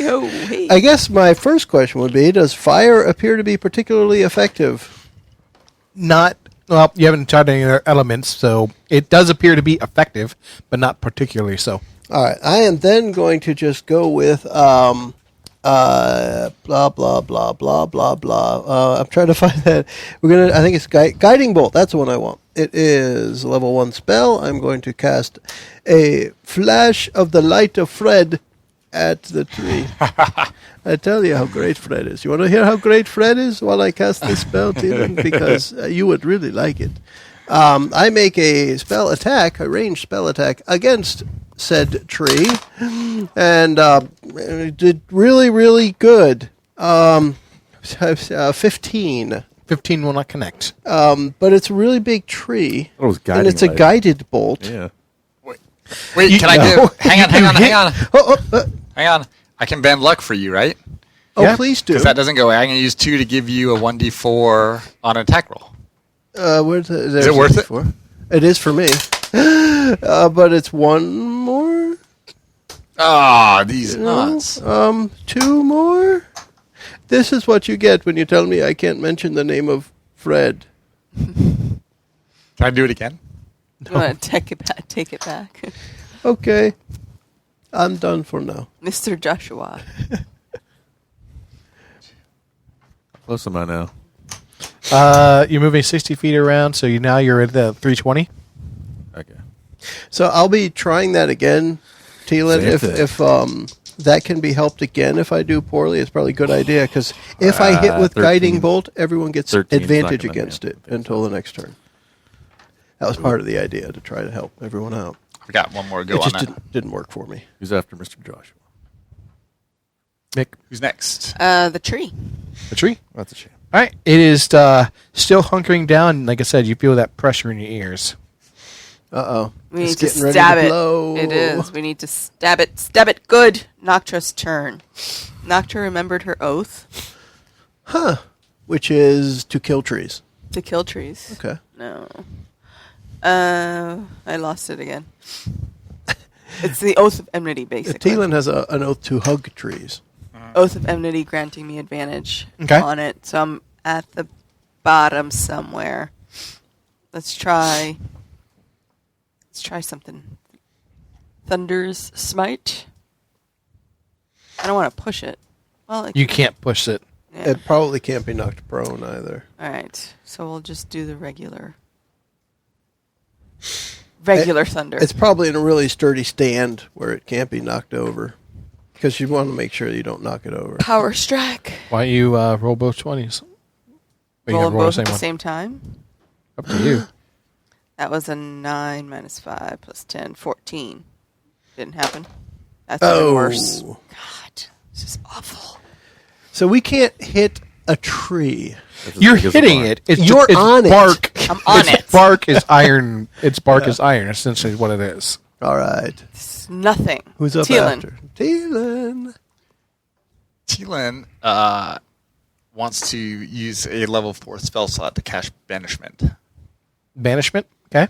ho, hey. I guess my first question would be, does fire appear to be particularly effective? Not, well, you haven't tried any other elements, so it does appear to be effective, but not particularly so. All right, I am then going to just go with blah blah blah blah blah blah. I'm trying to find that. I think it's guiding bolt. That's the one I want. It is a level 1 spell. I'm going to cast a flash of the light of Fred at the tree. I tell you how great Fred is. You want to hear how great Fred is while I cast this spell, Dylan? Because you would really like it. I make a spell attack, a ranged spell attack against said tree, and it did really, really good. 15. 15 will not connect. But it's a really big tree, Oh, it was and guiding it's a light. guided bolt. Yeah. Wait, can I do? Hang on. Oh, Hang on. I can bend luck for you, right? Yeah. please do. Because that doesn't go away. I can use 2 to give you a 1d4 on an attack roll. Where's Is it worth it? It is for me. But it's 1 more. Ah, these No. nuts. 2 more. This is what you get when you tell me I can't mention the name of Fred. Can I do it again? You want to take it back? Okay. I'm done for now. Mr. Joshua. Close am I now? You're moving 60 feet around, so you're at the 320. Okay. So I'll be trying that again, Teelan. Same If thing. that can be helped again if I do poorly, it's probably a good idea, because if I hit with 13 guiding bolt, everyone gets 13's not advantage gonna against be it until the next turn. That was part of the idea, to try to help everyone out. I've got one more go It on just that. didn't work for me. Who's after Mr. Joshua? Mick, Who's next? The tree. the tree. That's a shame. All right. It is still hunkering down. Like I said, you feel that pressure in your ears. Uh-oh. We need It's to getting ready stab to it. blow. It is. We need to stab it. Stab it good. Noctra's turn. Noctra remembered her oath Which is to kill trees. to kill trees. Okay. No. I lost it again. It's the oath of enmity, basically. Teelan has an oath to hug trees. Oath of enmity granting me advantage Okay. on it. So I'm at the bottom somewhere. Let's try something. Thunder's Smite. I don't want to push it. Well, You can't push it. yeah. It probably can't be knocked prone either. All right. So we'll just do the regular thunder. It's probably in a really sturdy stand where it can't be knocked over. Because you want to make sure you don't knock it over. Power strike. Why don't you roll both 20s? Or you Roll gonna them roll both the at the one? same time. Up to you. That was a 9 minus 5 plus 10, 14. Didn't happen. That's Oh. even worse. God, this is awful. So we can't hit a tree. That's as You're big as a hitting barn. it. It's You're it's on it. bark. I'm on its it. bark is iron. Its bark is iron. Essentially, is what it is. All right. It's nothing. Who's up Teelan. after? Teelan. Teelan wants to use a level 4 spell slot to cast Banishment. Banishment. Okay.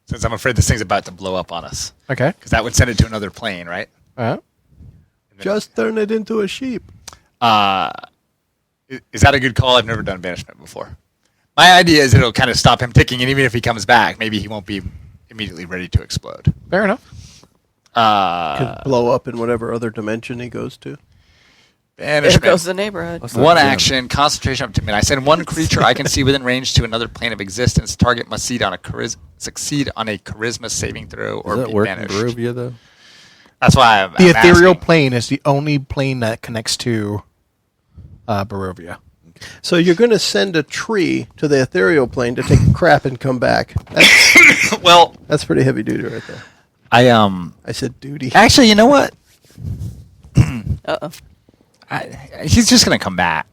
Since I'm afraid this thing's about to blow up on us. Okay. Because that would send it to another plane, right? Just turn it into a sheep. Is that a good call? I've never done Banishment before. My idea is it'll kind of stop him ticking, and even if he comes back, maybe he won't be immediately ready to explode. Fair enough. Could blow up in whatever other dimension he goes to. There Banishment. goes the neighborhood. That's One not jam. action, concentration up to mid. I send one creature I can see within range to another plane of existence. Target must succeed on a charisma saving throw or Does that be work in banished. Barovia, though? That's why I'm The ethereal asking. plane is the only plane that connects to Barovia. So you're going to send a tree to the ethereal plane to take a crap and come back. Well, That's pretty heavy duty right there. I said duty. actually, you know what? Uh-oh. He's just gonna come back.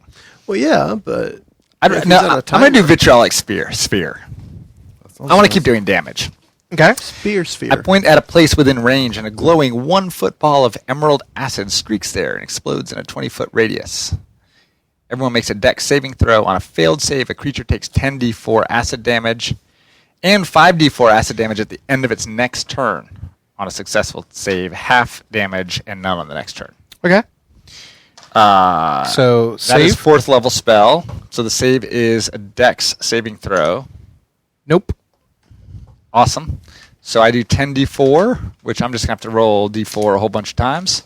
Well, yeah, but if I'm he's on a gonna do timer- vitriolic sphere. I want to keep doing damage. Okay. Spear I sphere. point at a place within range, and a glowing 1-foot ball of emerald acid streaks there and explodes in a 20-foot radius. Everyone makes a dex saving throw. On a failed save, a creature takes 10d4 acid damage and 5d4 acid damage at the end of its next turn. On a successful save, half damage and none on the next turn. Okay. So That is save. 4th level spell. So the save is a dex saving throw. Nope. Awesome. So I do 10d4, which I'm just going to have to roll d4 a whole bunch of times.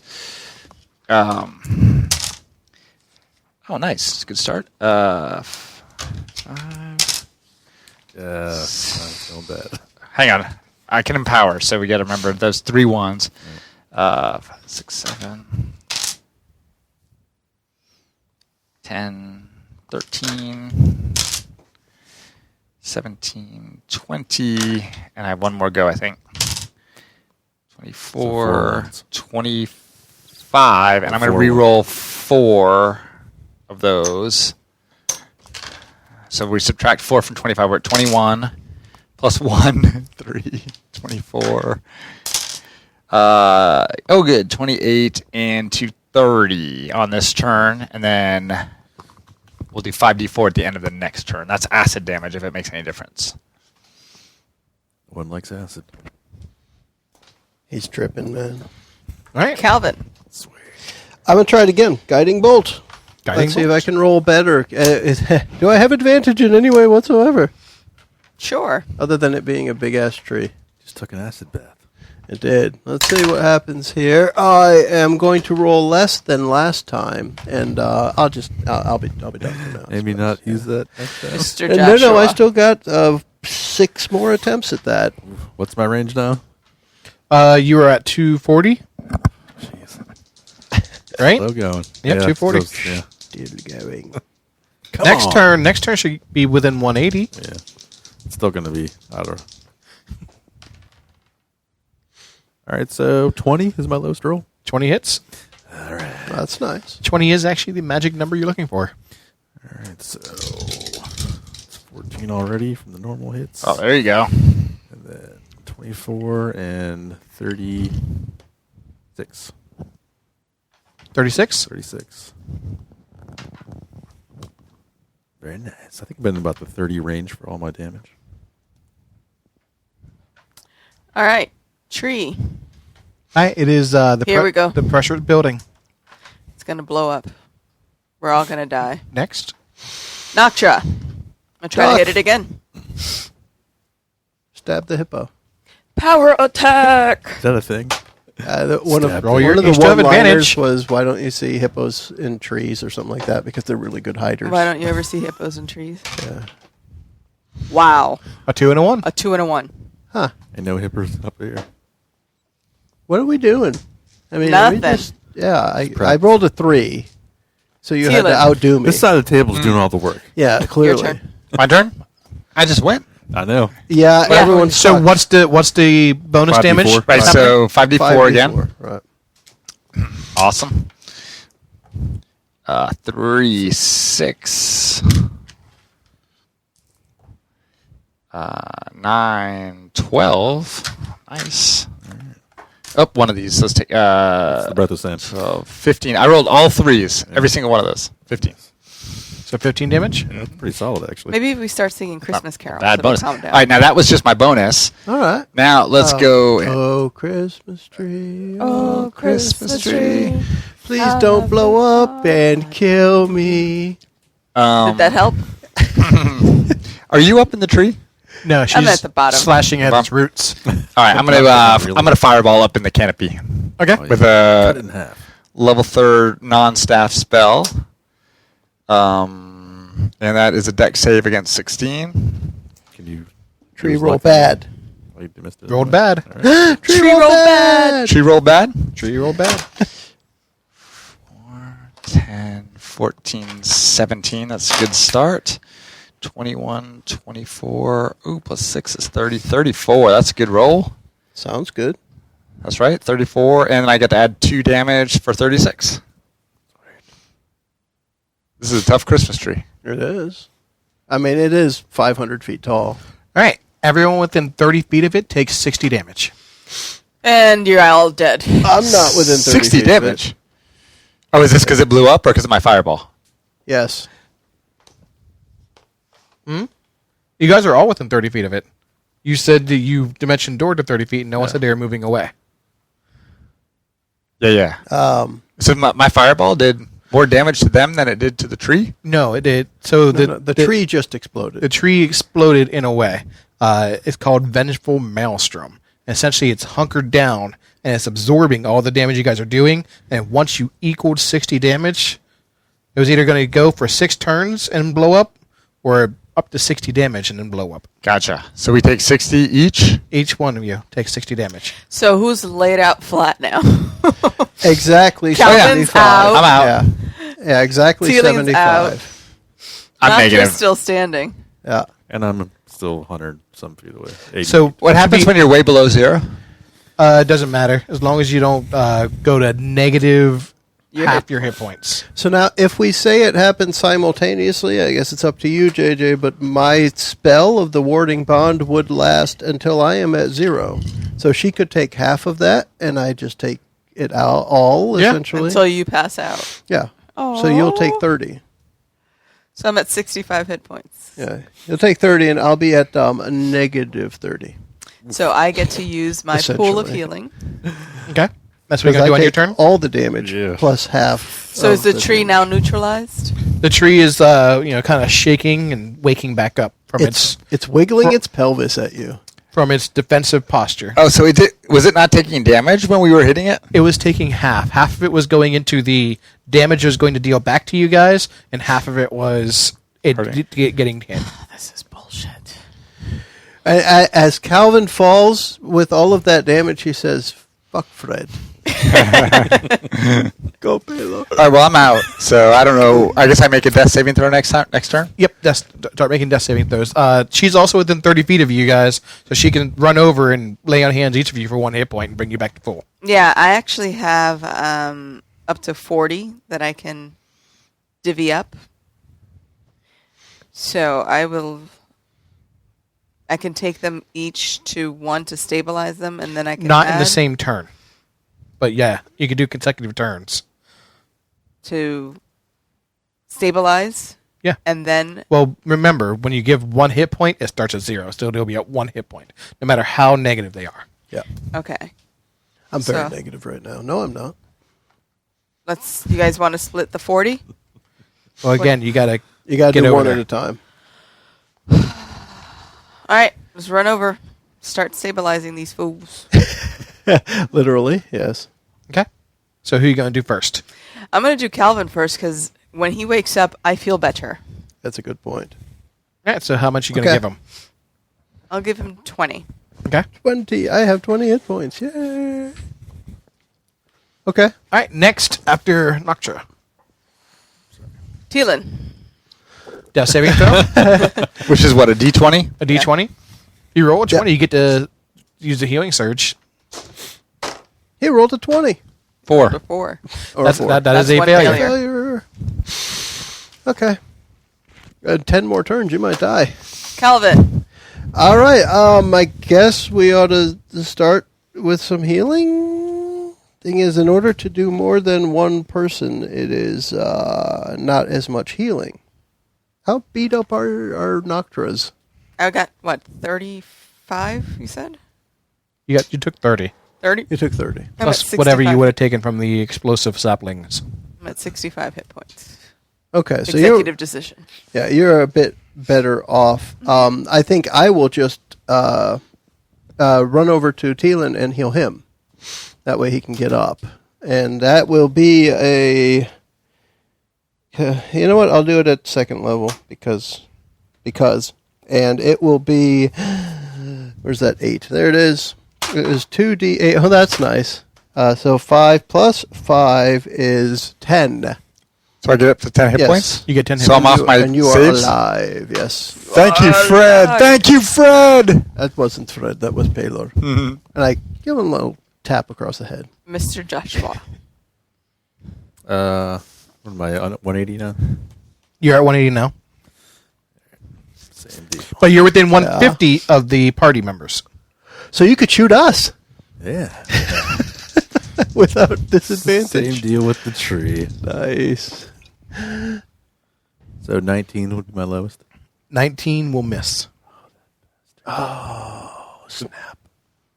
Oh, nice. Good start. 5. Yeah, that's not bad. Hang on. I can empower, so we got to remember those 3 ones. 5, 6, 7, 10, 13, 17, 20, and I have one more go, I think. 24, 25, and I'm going to re-roll 4 of those. So we subtract 4 from 25, we're at 21, plus 1, 3, 24. Oh, good, 28 and 230 on this turn, and then we'll do 5d4 at the end of the next turn. That's acid damage if it makes any difference. One likes acid. He's tripping, man. All right. Calvin. Sweet. I'm going to try it again. Guiding bolt. Guiding Let's see if bolt. I can roll better. Do I have advantage in any way whatsoever? Sure. Other than it being a big-ass tree. Just took an acid bath. It did. Let's see what happens here. I am going to roll less than last time, and I'll be done for now. Maybe not use that next time. Mr. And Joshua. no, I still got 6 more attempts at that. What's my range now? You were at 240, Jeez. right? Still going. Yep, 240. Yeah. Still going. Come Next turn should be within 180. Yeah. It's still going to be, I don't know. All right, so 20 is my lowest roll. 20 hits. That's nice. 20 is actually the magic number you're looking for. All right, so it's 14 already from the normal hits. Oh, there you go. And then 24 and 36. 36? 36. Very nice. I think I've been in about the 30 range for all my damage. All right. Tree. All right, it is Here we go. the pressure building. It's going to blow up. We're all going to die. Next. Noctra. I'll try to Duck. hit it again. Stab the hippo. Power attack. Is that a thing? One of Stab Roll one your- of you the still have one-liners advantage. was, why don't you see hippos in trees or something like that? Because they're really good hiders. Why don't you ever see hippos in trees? Yeah. Wow. A 2 and a 1. A 2 and a 1. Huh. And no hippers up here. What are we doing? I mean, Nothing. I rolled a 3. So you had Feel to it. outdo me. This side of the table is doing all the work. Yeah, Your clearly. turn. My turn? I just went. I know. Yeah, Yeah. everyone's So stuck. what's the bonus 5d4. damage? Right, Right. so 5d4 again. 5d4, Right. Awesome. 3, 6. 9, 12. Nice. Oh, one of these. Let's take The breath of sand. 12, 15. I rolled all threes. Every single one of those. 15. So 15 damage? That's pretty solid, actually. Maybe if we start singing Christmas carols, Bad it'll bonus. calm All down. right, now that was just my bonus. All right. Now let's go. Oh, Christmas tree. Oh, Christmas tree. Please don't blow up and kill me. Did that help? Are you up in the tree? No, she's at the bottom. slashing at its roots. All right, I'm gonna fireball up in the canopy Okay. with Cut it in a half. level 3rd non-staff spell. And that is a dex save against 16. Can you... Tree choose roll luck? bad. Oh, you missed it. Rolled bad. All right. Tree roll bad. Tree roll bad. Tree rolled bad. 10, 14, 17. That's a good start. 21, 24. Ooh, plus 6 is 30. 34. That's a good roll. Sounds good. That's right. 34. And I get to add 2 damage for 36. This is a tough Christmas tree. It is. I mean, it is 500 feet tall. All right. Everyone within 30 feet of it takes 60 damage. And you're all dead. I'm not within 30 60 feet of damage. it. Oh, is this because it blew up or because of my fireball? Yes. You guys are all within 30 feet of it. You said that you dimension door to 30 feet, and no one said they were moving away. Yeah. So my fireball did more damage to them than it did to the tree? No, it did. So The tree just exploded. the tree exploded in a way. It's called Vengeful Maelstrom. Essentially, it's hunkered down, and it's absorbing all the damage you guys are doing. And once you equaled 60 damage, it was either going to go for 6 turns and blow up, or up to 60 damage and then blow up. Gotcha. So we take 60 each? Each one of you takes 60 damage. So who's laid out flat now? Exactly Calvin's 75. out. I'm out. Yeah, exactly Ceiling's 75. out. I'm Noctra's negative. still standing. Yeah. And I'm still 100 some feet away. 80 So feet. What happens when you're way below 0? It doesn't matter as long as you don't go to negative Your half hit your hit points. So now, if we say it happens simultaneously, I guess it's up to you, JJ, but my spell of the warding bond would last until I am at 0. So she could take half of that, and I just take it out all, Yeah. essentially. Until you pass out. Yeah. So you'll take 30. So I'm at 65 hit points. Yeah. You'll take 30, and I'll be at a negative 30. So I get to use my pool of Essentially. healing. Okay, that's what you're Because gonna I do on your take turn. all the damage Yeah. plus half. So of is the tree damage. now neutralized? The tree is kind of shaking and waking back up from It's wiggling its pelvis at you. from its defensive posture. Oh, so was it not taking damage when we were hitting it? It was taking half. Half of it was going into the damage it was going to deal back to you guys, and half of it was getting hit. This is bullshit. As Calvin falls with all of that damage, he says, "Fuck Fred." Go Palo. All right, well, I'm out. So I don't know. I guess I make a death saving throw next turn? Yep, start making death saving throws. She's also within 30 feet of you guys, so she can run over and lay on hands each of you for 1 hit point and bring you back to full. Yeah, I actually have up to 40 that I can divvy up. So I will I can take them each to 1 to stabilize them, and then I can Not in the add same turn. But yeah, you could do consecutive turns. to stabilize. Yeah. And then Well, remember, when you give 1 hit point, it starts at 0. So it'll be at 1 hit point, no matter how negative they are. Yeah. okay. I'm very So- negative right now. No, I'm not. You guys want to split the 40? Well, again, you got to You got to Get do over one there. at a time. All right, let's run over. Start stabilizing these fools. Literally, yes. Okay. So who are you going to do first? I'm going to do Calvin first because when he wakes up, I feel better. That's a good point. All right. So how much are you going to Okay. give him? I'll give him 20. Okay. 20. I have 20 hit points. Yay. Okay. All right. Next, after Noctra. Teelan. Death saving throw. Which is what, a D20? A D20. You roll a 20, Yeah. you get to use the healing surge. He rolled a 20. 4. Before. Or That's, a 4. that is That's a one failure. failure. Okay. 10 more turns, you might die. Calvin. All right. I guess we ought to start with some healing. Thing is, in order to do more than one person, it is not as much healing. How beat up are Noctras? I got, 35, you said? You took 30. 30? You took 30. I'm Plus at whatever you 65. would have taken from the explosive saplings. I'm at 65 hit points. Okay, so Executive decision. you're a bit better off. I think I will just run over to Teelan and heal him. That way he can get up. And that will be a... you know what? I'll do it at second level because... And it will be... Where's that 8? There it is. It is 2d8. Oh, that's nice. So 5 plus 5 is 10. So I get up to 10 hit Yes. points? You get 10 hit So I'm points. off my and you are saves? alive, yes. Thank you, Fred. God. Thank you, Fred. That wasn't Fred, that was Paylor. Mhm. And I give him a little tap across the head. Mr. Joshua. What am I on 180 now? You're at 180 now. Same deal. But you're within 150 of the party members. So you could shoot us Yeah. without disadvantage. Same deal with the tree. Nice. So 19 would be my lowest. 19 will miss. Oh, snap.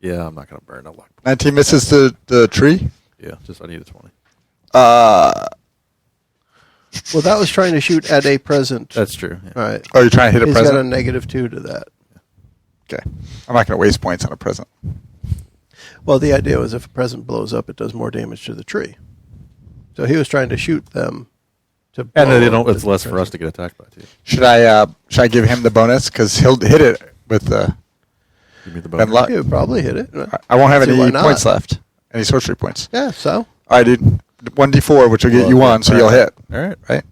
Yeah, I'm not going to burn a luck. 19 misses the tree? Yeah, just I need a 20. Well, that was trying to shoot at a present. That's true. Yeah. All right. Oh, you're trying to hit a He's got a present? -2 to that. Okay. I'm not going to waste points on a present. Well, the idea was if a present blows up, it does more damage to the tree. So he was trying to shoot them to blow And then they up don't. the It's less for present. us to get attacked by too. Should I give him the bonus? Because he'll hit it with the... Give me the Ben bonus. luck. He would probably hit it. I won't have See, why any not? points left. Any sorcery points. Yeah, so. All right, dude. 1d4, which will get you 1, so you'll hit. All right. Right?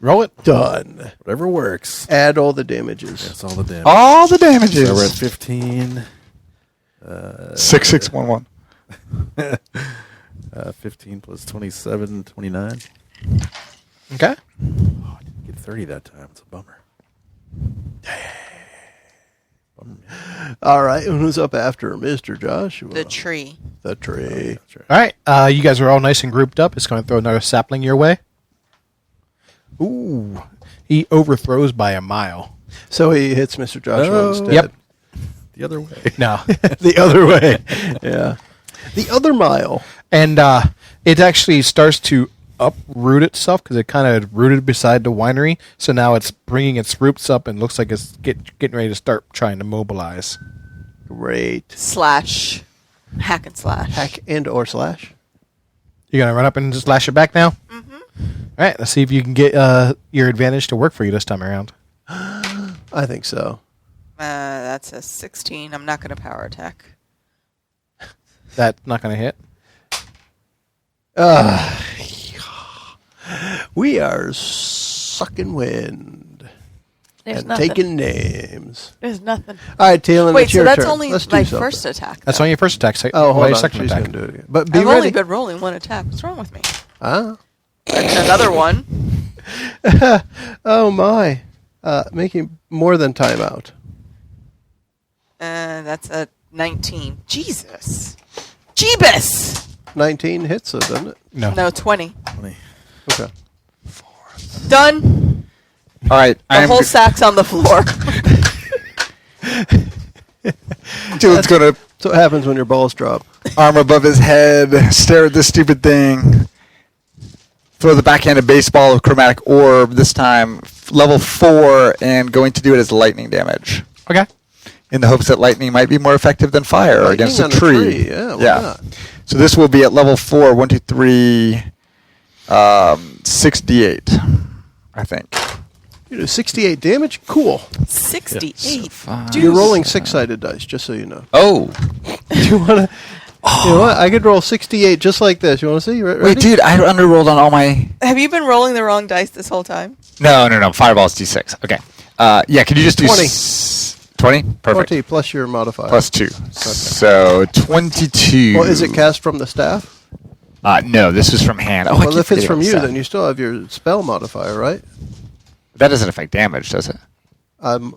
Roll it. Done. Whatever works. Add all the damages. That's all the damage. All the damages. So we're at 15. 6611. 15 plus 27, 29. Okay. Oh, I didn't get 30 that time. It's a bummer. Bummer, man. All right, and who's up after Mr. Joshua? The tree. The tree. That's right. All right. You guys are all nice and grouped up. It's going to throw another sapling your way. Ooh. He overthrows by a mile. So he hits Mr. Joshua Oh. instead. Yep. The other way. No. The other way. Yeah. The other mile. And it actually starts to uproot itself because it kind of rooted beside the winery. So now it's bringing its roots up and looks like it's getting ready to start trying to mobilize. Great. Slash. Hack and slash. Hack and or slash. You're going to run up and just slash it back now? Mm-hmm. All right. Let's see if you can get your advantage to work for you this time around. I think so. That's a 16. I'm not going to power attack. That's not going to hit. We are sucking wind There's and nothing. taking names. There's nothing. All right, Taylor, Wait, it's so your that's turn. only Let's do my something. first attack. That's though. on your first attack. Oh, hold your on. second She's attack. going to do it again. But be I've ready. only been rolling one attack. What's wrong with me? Ah. Another one. Oh, my. Making more than timeout. And that's a 19. Jesus. Jeebus! 19 hits it, doesn't it? No, 20. 20. Okay. Done. All right. The whole sack's on the floor. Dylan's going to That's what happens when your balls drop. arm above his head, stare at this stupid thing, throw the backhanded baseball of chromatic orb, this time level 4, and going to do it as lightning damage. Okay. In the hopes that lightning might be more effective than fire Lightning against a on tree. Yeah, why not? So this will be at level 4, 1, 2, 3, 6d8, I think. You do 68 damage? Cool. 68. You're rolling 6-sided dice, just so you know. Oh. Do you want to... You know what? I could roll 68 just like this. You want to see? Ready? Wait, dude, I underrolled on all my... Have you been rolling the wrong dice this whole time? No. Fireball's d6. Okay. Yeah, could you just do... 20. 20? Perfect. 20 plus your modifier. Plus 2. So 22. Well, is it cast from the staff? No, this was from hand. Well, if it's from you, then you still have your spell modifier, right? That doesn't affect damage, does it?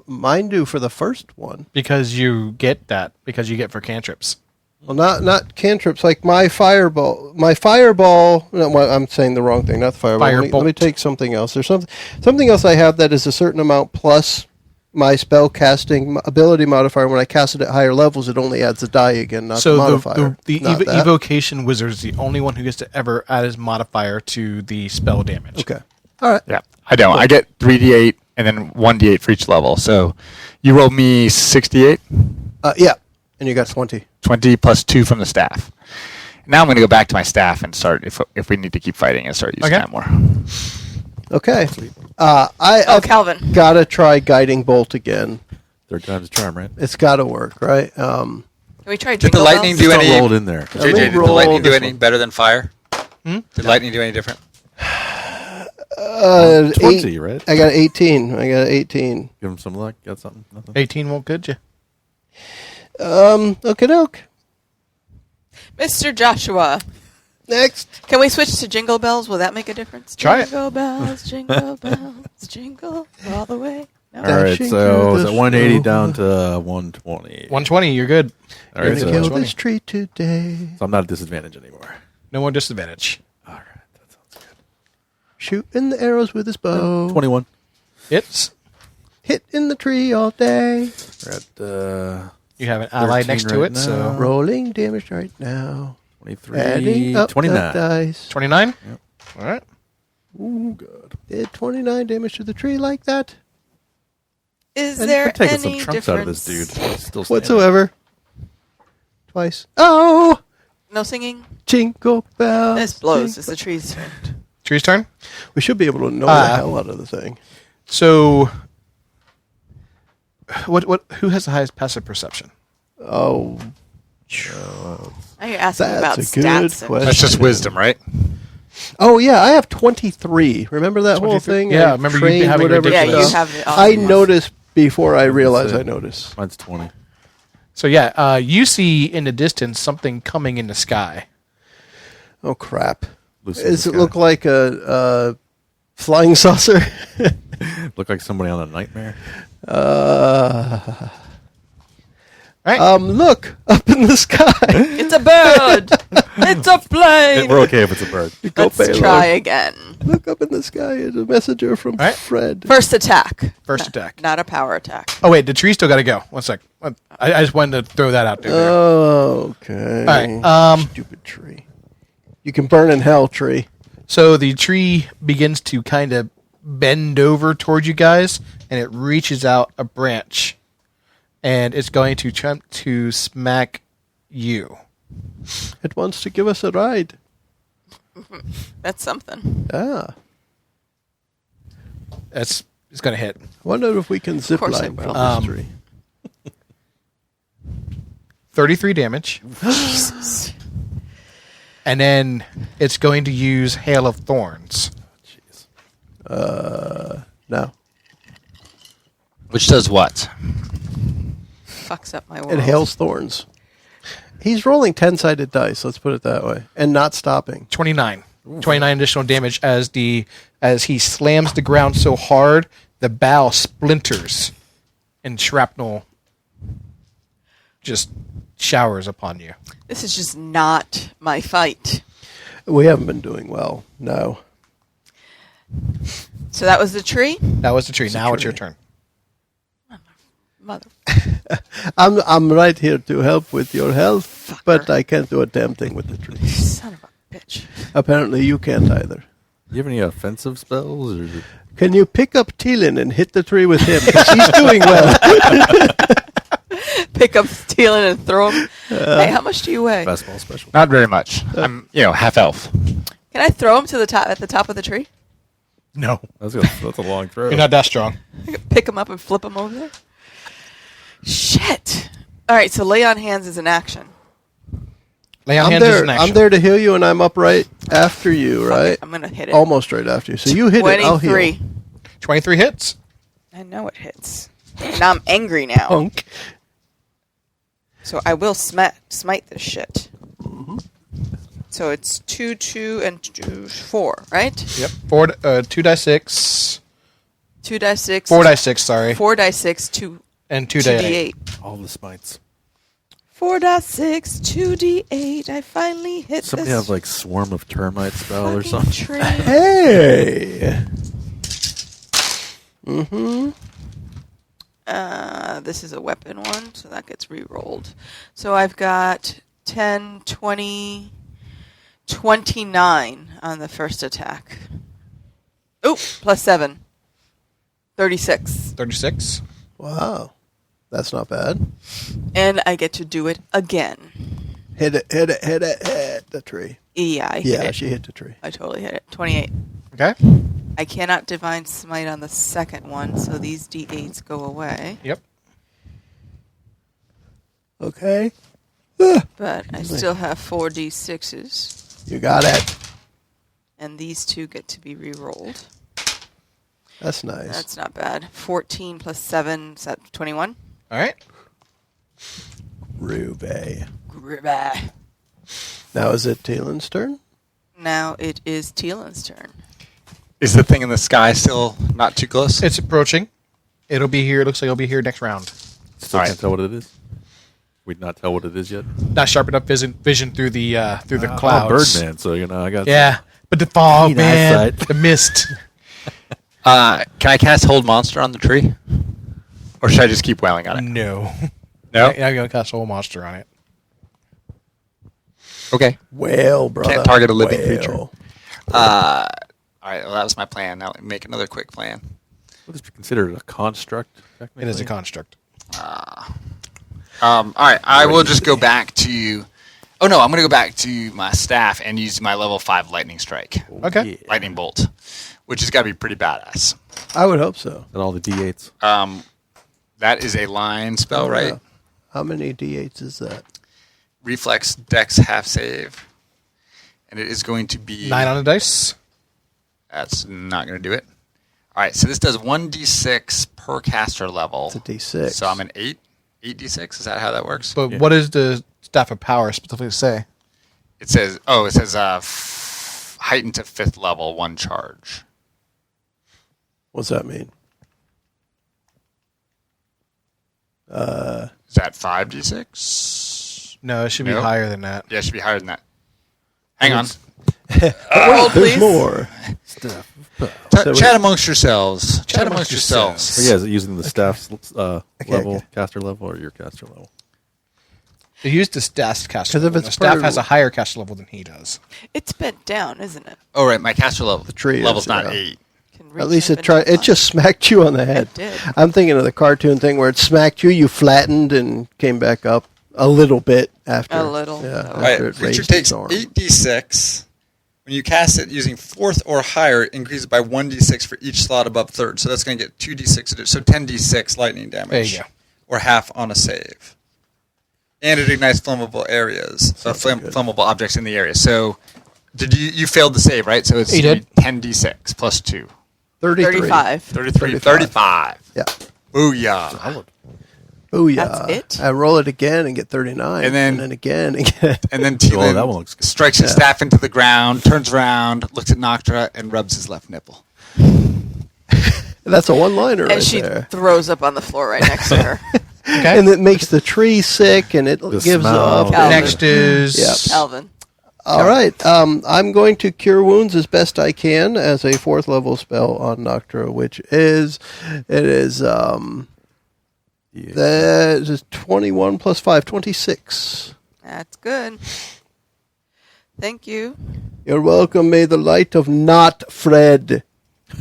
Mine do for the first one. Because you get that. Because you get for cantrips. Well, not cantrips. Like my fireball. My fireball. No, well, I'm saying the wrong thing. Not the fireball. Let me take something else. There's something else I have that is a certain amount plus my spell casting ability modifier. When I cast it at higher levels, it only adds a die again, not the modifier. The evocation wizard is the only one who gets to ever add his modifier to the spell damage. Okay. All right. Yeah, I don't. I get 3d8 and then 1d8 for each level. So you rolled me 68? Yeah, and you got 20. 20 plus 2 from the staff. Now I'm going to go back to my staff and start, if we need to keep fighting, and start using that more. Okay. I've Calvin. got to try guiding bolt again. Third time's a charm, right? It's got to work, right? Can we try Did the Jingle lightning Bells? do any... rolled in there. JJ, did the lightning do any better than fire? Did lightning do any different? 20, right? I got 18. Give him some luck. Got something? Nothing? 18 won't good you. Okie doke. Mr. Joshua. Next. Can we switch to Jingle Bells? Will that make a difference? Try it. Jingle bells, jingle all the way. No? All right, Dashing so through is the it 180 snow. down to 120? 120, you're good. All right, Gonna so, kill so this tree today. I'm not at disadvantage anymore. No more disadvantage. All right, that sounds good. Shooting the arrows with his bow. 21. It's Hitting the tree all day. We're at you have an ally 13 next to right it, so now. Rolling damage right now. 23, Adding up 29. that dice. 29. Yep. All right. Ooh, good. Did 29 damage to the tree like that? Is And there we're taking some any trunks difference? out of this dude. He's still standing. Whatsoever. Twice. Oh! No singing? Jingle bells. This blows. jingle- It's the tree's turn. Tree's turn. We should be able to know the hell out of the thing. So, who has the highest passive perception? Oh. Now you're asking That's about a good stats. question. That's just wisdom, right? Oh, yeah, I have 23. Remember that whole 23? thing? Yeah, I remember you trained having whatever Yeah, ridiculous- you stuff. have it. I noticed before I realized I noticed. Mine's 20. So yeah, you see in the distance something coming in the sky. Oh, crap. Lucy Does in it the look sky. like a flying saucer? Look like somebody on a nightmare? Right. Look, up in the sky. It's a bird. It's a plane. We're okay if it's a bird. Let's Baylor. try again. Look up in the sky. It's a messenger from Right. Fred. First attack. First attack. Not a power attack. Oh wait, the tree still got to go. 1 sec. I just wanted to throw that out there. Oh, okay. All right. Stupid tree. You can burn in hell, tree. So the tree begins to kind of bend over towards you guys, and it reaches out a branch, and it's going to attempt to smack you. It wants to give us a ride. That's something. Ah. It's going to hit. Wonder if we can zip course line it will. from this tree. 33 damage. Jesus. And then it's going to use Hail of Thorns. Jeez. No. Which does what? Fucks up my world. It hails thorns. He's rolling 10-sided dice, let's put it that way, and not stopping. 29. 29 additional damage as he slams the ground so hard, the bough splinters and shrapnel just showers upon you. This is just not my fight. We haven't been doing well. No. So that was the tree? That was the tree. It's a Now it's tree. your turn. Mother. I'm right here to help with your health, Fucker. but I can't do a damn thing with the tree. Son of a bitch. Apparently you can't either. You have any offensive spells? Or Can you pick up Thielen and hit the tree with him? 'Cause he's doing well. Pick up Stealing and throw him. Hey, how much do you weigh? fastball special? Not very much. I'm, half elf. Can I throw him to the top at the top of the tree? No. That's a long throw. You're not that strong. I can pick him up and flip him over there. Shit. All right, so lay on hands is an action. Lay on I'm hands is there. an action. I'm there to heal you, and I'm up right after you, right? I'm gonna hit it. Almost right after you. So you hit it. I'll heal. 23. 23 hits. I know it hits. Now I'm angry now. Punk. So I will smite this shit. So it's 2, 2, and 2, 4, right? Yep. 2d6. 2 dice 6. 4 dice 6, sorry. 4 dice 6, 2 And 2 2d8. All the smites. 4 dice 6, 2d8. I finally hit Somebody this have like swarm of termite spell or fucking something. tree. Hey. This is a weapon one, so that gets re-rolled. So I've got 10, 20, 29 on the first attack. Oh, plus 7. 36. 36. Wow. That's not bad. And I get to do it again. Hit it, hit it, hit it, hit the tree. Yeah, I hit Yeah, it. she hit the tree. I totally hit it. 28. Okay. I cannot divine smite on the second one, so these d8s go away. Yep. Okay. But I still have 4 d6s, You got it. and these two get to be re-rolled. That's nice. That's not bad. 14 plus 7, is that 21? All right. Ruby. Gribba. Now is it Tielen's turn? Now it is Thielen's turn. Is the thing in the sky still not too close? It's approaching. It'll be here. It looks like it'll be here next round. Still All can't right. tell what it is. We'd not tell what it is yet. Not sharp enough vision through the I'm a clouds. Birdman, so I got. Yeah, but the fog, Keen man, eyesight. the mist. Can I cast Hold Monster on the tree? Or should I just keep wailing on it? No. No? Now you're gonna cast a whole monster on it. Okay. Whale, brother. Can't target a living creature. Whale. All right, well, that was my plan. Now let me make another quick plan. What is considered a construct? It is a construct. All right, I will just go back to... Oh, no, I'm going to go back to my staff and use my level 5 Lightning Strike. Okay. Lightning Bolt, which has got to be pretty badass. I would hope so. And all the d8s. That is a line spell, right? How many D8s is that? Reflex, Dex, half save. And it is going to be... 9 on the dice. That's not going to do it. All right, so this does 1d6 per caster level. It's a D6. So I'm an 8 8d6. Is that how that works? But what does the staff of power specifically say? It says heightened to 5th level, 1 charge. What's that mean? Is that 5d6? No, it should be Nope. higher than that. Yeah, it should be higher than that. Hang on. Roll, There's please. more. Chat amongst yourselves. Chat amongst yourselves. So yeah, is it using the staff's level, okay. caster level, or your caster level? They use the staff caster 'Cause if level. it's The staff per- has a higher caster level than he does. It's bent down, isn't it? Oh, right, my caster level. The tree is, level's not yeah. 8. Can reach At least up it and tried. down. It just smacked you on the head. It did. I'm thinking of the cartoon thing where it smacked you. You flattened and came back up a little bit after. A little. Yeah. All after All right, it creature raised takes its arm. 8d6. When you cast it using 4th or higher, it increases by 1d6 for each slot above 3rd. So that's going to get 2d6. So 10d6 lightning damage. There you go. Or half on a save. And it ignites flammable areas. Flammable objects in the area. So did you failed the save, right? So it's He did. 10d6 plus 2. 33. 35. 33. 35. 35. Yeah. Booyah. Booyah. That's it? I roll it again and get 39. And then- again. And then Oh, that one looks good. strikes his staff into the ground, turns around, looks at Noctra, and rubs his left nipple. That's a one-liner And right she there. throws up on the floor right next to her. Okay. And it makes the tree sick, and it gives smell. off. Calvin. Next is Yep. Calvin. All right. I'm going to cure wounds as best I can as a 4th level spell on Noctra, which is that is 21 plus 5, 26. That's good. Thank you. You're welcome. May the light of not Fred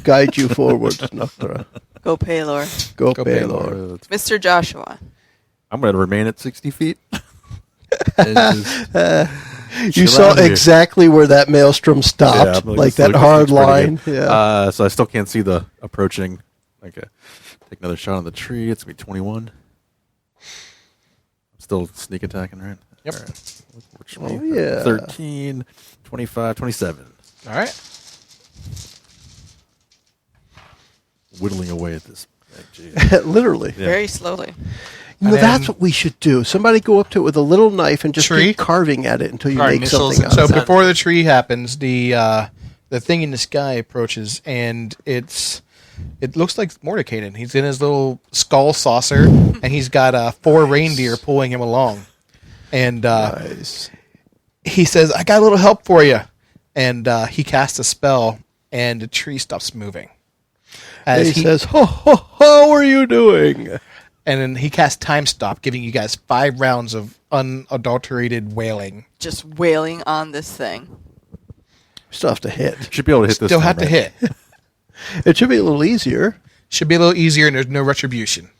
guide you forward, Noctra. Go Paylor. Go, Go Paylor. Mr. Joshua. I'm going to remain at 60 feet. You Chill saw out here. exactly where that maelstrom stopped, I'm like just that looking- hard looks pretty line. good. Yeah. So I still can't see the approaching. Okay. Take another shot on the tree. It's going to be 21. I'm still sneak attacking, right? Yep. All right. Works for Oh, me. yeah. 13, 25, 27. all right. Whittling away at this. Jeez. Literally. Yeah. Very slowly. You know, And that's then- what we should do. Somebody go up to it with a little knife and just Tree? keep carving at it until you Our make initials something out So of it. before the tree happens, the thing in the sky approaches, and it looks like Mordecai. He's in his little skull saucer, and he's got 4 reindeer pulling him along. And Nice. he says, "I got a little help for you." And he casts a spell, and the tree stops moving. And As he says, how are you doing? and then he casts Time Stop, giving you guys 5 rounds of unadulterated wailing. Just wailing on this thing. Still have to hit. Should be able to hit this. Still time, have to right? hit. It should be a little easier. Should be a little easier, and there's no retribution.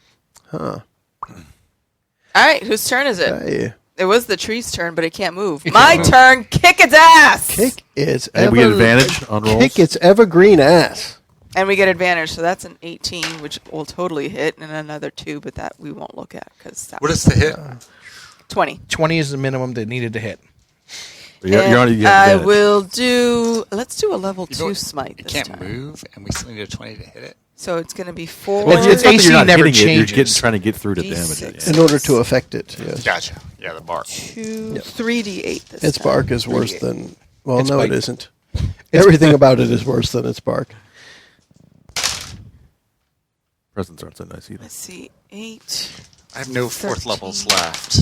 All right, whose turn is it? Hey, It was the tree's turn, but it can't move. It My can't move. turn. Kick its ass. kick its And we get advantage on rolls. Kick its evergreen ass. And we get advantage, so that's an 18, which will totally hit, and another 2, but that we won't look at because that What was is the hit? 20. 20 is the minimum that needed to hit. You're And already getting I advantage. will do. Let's do a level You 2 know, smite It this can't time. move, and we still need a 20 to hit it. So it's going to be 4. Well, it's not that AC you're not never hitting it, changes. You're trying to get through to damage it. D6. Yeah. In order to affect it, yes. Gotcha. Yeah, the bark. 3d8 this Its time. bark is worse 3d8. than... Well, Its no, bite. it isn't. Everything about it is worse than its bark. Presents aren't so nice either. Let's see. 8. I have no 4th 13. levels left.